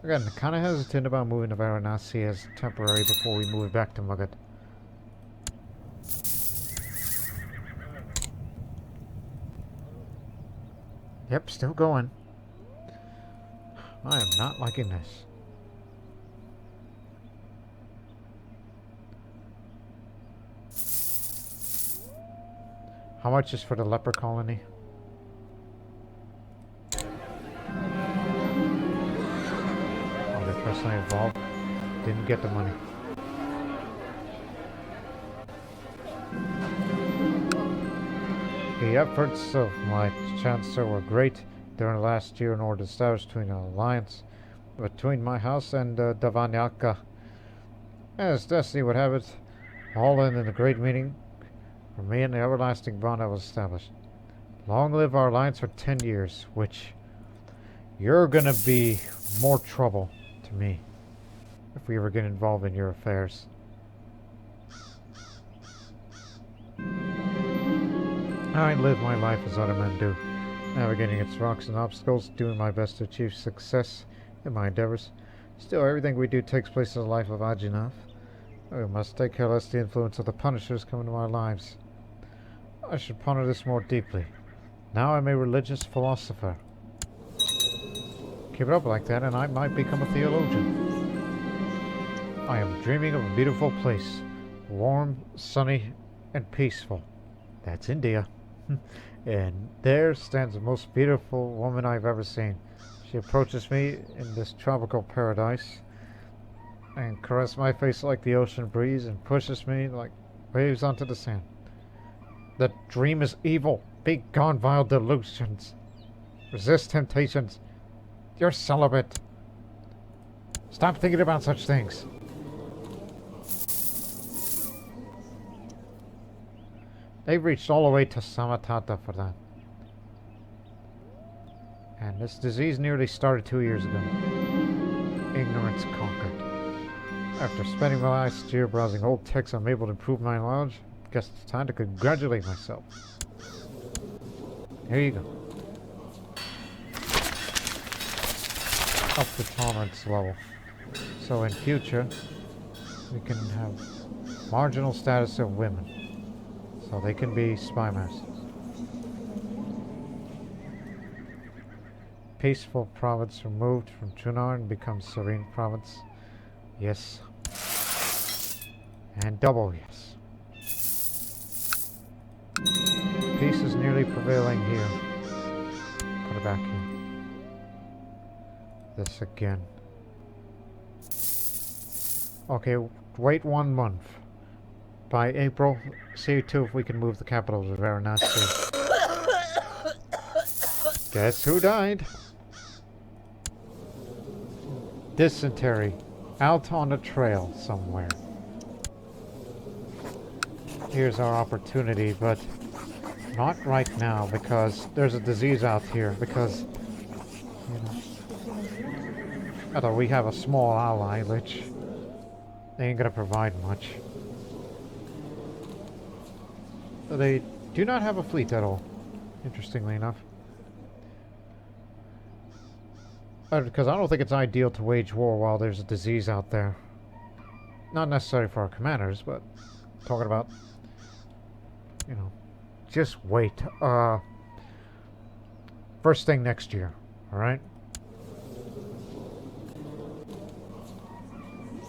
Again, kind of hesitant about moving to Varanasi as temporary before we move back to Magadh. Yep, still going. I am not liking this. How much is for the leper colony? Oh, they're personally involved. Didn't get the money. The efforts of my chancellor were great during the last year in order to establish an alliance between my house and Davanyaka. As destiny would have it, all in the great meeting, for me and the everlasting bond that was established. Long live our alliance for 10 years, which you're gonna be more trouble to me if we ever get involved in your affairs. I live my life as other men do, navigating its rocks and obstacles, doing my best to achieve success in my endeavors. Still, everything we do takes place in the life of Ajinath. We must take care lest the influence of the Punishers come into our lives. I should ponder this more deeply. Now I'm a religious philosopher. Keep it up like that and I might become a theologian. I am dreaming of a beautiful place, warm, sunny, and peaceful. That's India. And there stands the most beautiful woman I've ever seen. She approaches me in this tropical paradise and caresses my face like the ocean breeze and pushes me like waves onto the sand. The dream is evil. Be gone, vile delusions. Resist temptations. You're celibate. Stop thinking about such things. They've reached all the way to Samatata for that. And this disease nearly started 2 years ago. Ignorance conquered. After spending the last year browsing old texts, I'm able to improve my knowledge. Guess it's time to congratulate myself. Here you go. Up the tolerance level. So in future, we can have marginal status of women. So they can be spy masters. Peaceful province removed from Chunar and becomes serene province. Yes. And double yes. Peace is nearly prevailing here. Put it back here. This again. Okay, wait 1 month. By April, CK2 if we can move the capital to Varanasi. Guess who died? Dysentery. Out on the trail somewhere. Here's our opportunity, but not right now because there's a disease out here. Because, you know, although we have a small ally, which they ain't gonna provide much. They do not have a fleet at all, interestingly enough. Because I don't think it's ideal to wage war while there's a disease out there. Not necessarily for our commanders, but talking about, you know, just wait. First thing next year, alright?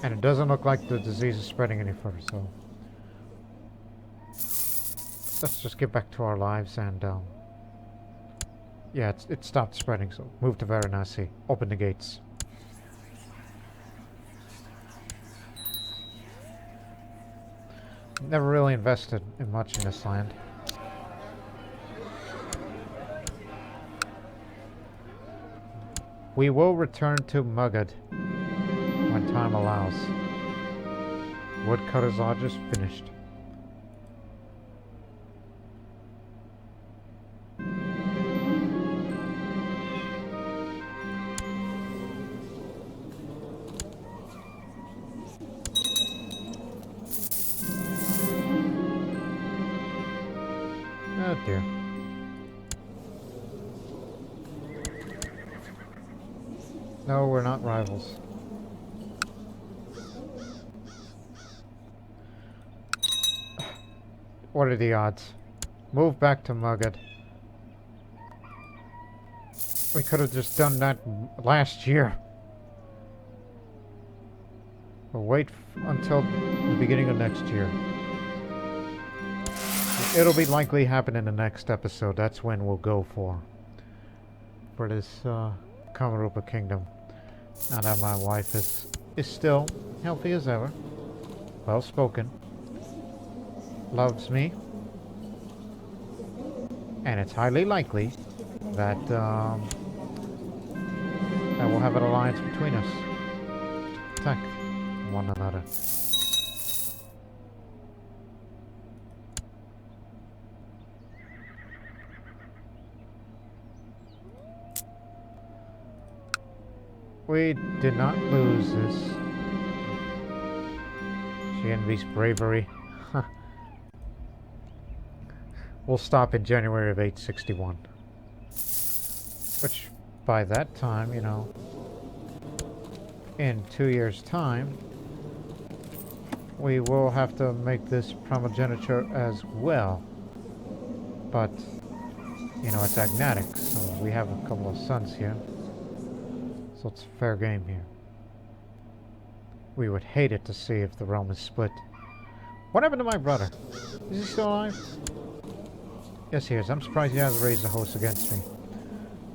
And it doesn't look like the disease is spreading any further, so let's just get back to our lives and, yeah, it stopped spreading, so move to Varanasi. Open the gates. Never really invested in much in this land. We will return to Magadh when time allows. Woodcutter's lodge is finished. No, we're not rivals. What are the odds? Move back to Mugged. We could have just done that last year. We'll wait until the beginning of next year. It'll be likely happen in the next episode. That's when we'll go for this Kamarupa Kingdom. Now that my wife is still healthy as ever, well spoken, loves me, and it's highly likely that that we'll have an alliance between us. Protect one another. We did not lose this. She envies bravery. We'll stop in January of 861. Which, by that time, you know, in 2 years' time, we will have to make this primogeniture as well. But, you know, it's agnatic, so we have a couple of sons here. So it's fair game here. We would hate it to see if the realm is split. What happened to my brother? Is he still alive? Yes, he is. I'm surprised he hasn't raised a host against me.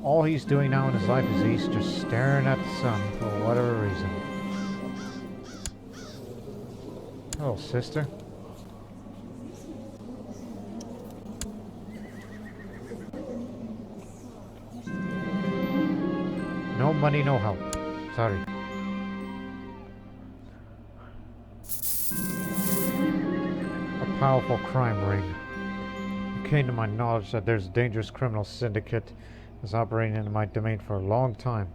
All he's doing now in his life is he's just staring at the sun for whatever reason. Hello, sister. No money, no help. Sorry. A powerful crime ring. It came to my knowledge that there's a dangerous criminal syndicate that's operating in my domain for a long time.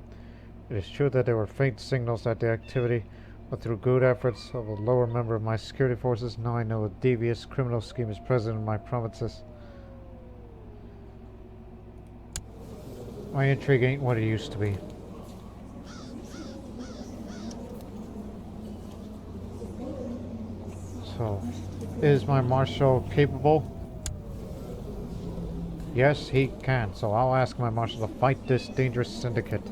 It is true that there were faint signals that the activity, but through good efforts of a lower member of my security forces, now I know a devious criminal scheme is present in my provinces. My intrigue ain't what it used to be. So, is my marshal capable? Yes, he can. So I'll ask my marshal to fight this dangerous syndicate.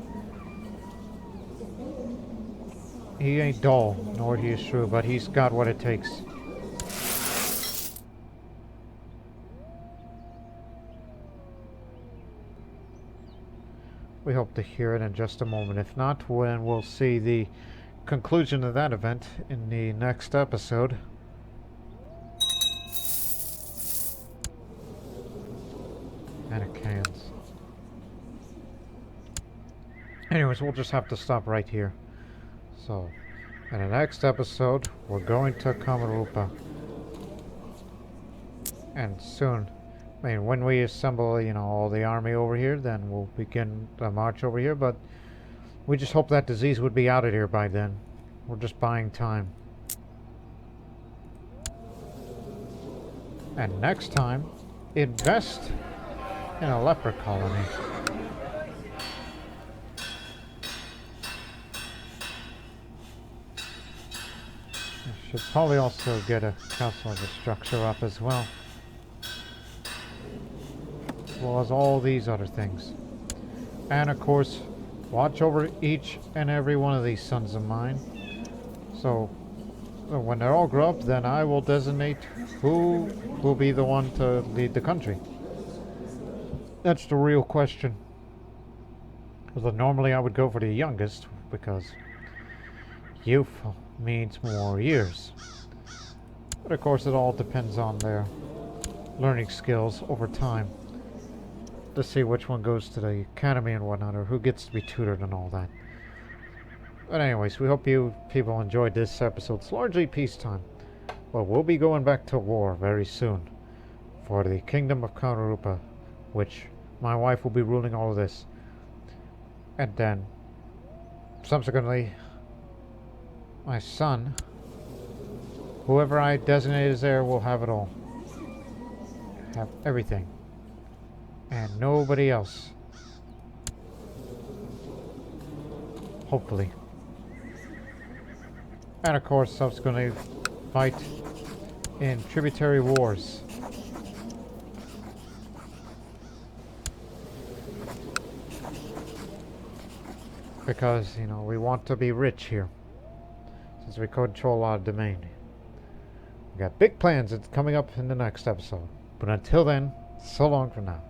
He ain't dull, nor he is shrewd, but he's got what it takes. We hope to hear it in just a moment. If not, when we'll see the conclusion of that event in the next episode. And it cans. Anyways, we'll just have to stop right here. So, in the next episode, we're going to Kamarupa. And soon, I mean, when we assemble, you know, all the army over here, then we'll begin the march over here. But we just hope that disease would be out of here by then. We're just buying time. And next time, invest in a leper colony. I should probably also get a council of the structure up as well. As well as all these other things. And of course, watch over each and every one of these sons of mine. So when they're all grown up, then I will designate who will be the one to lead the country. That's the real question. Although normally I would go for the youngest, because youth means more years. But of course it all depends on their learning skills over time. To see which one goes to the academy and whatnot, or who gets to be tutored and all that. But anyways, we hope you people enjoyed this episode. It's largely peacetime. But we'll be going back to war very soon. For the Kingdom of Kamarupa, which my wife will be ruling all of this. And then, subsequently, my son, whoever I designate as heir, will have it all. Have everything. And nobody else. Hopefully. And of course, subsequently fight in tributary wars. Because, you know, we want to be rich here. Since we control our domain. We got big plans. It's coming up in the next episode. But until then, so long for now.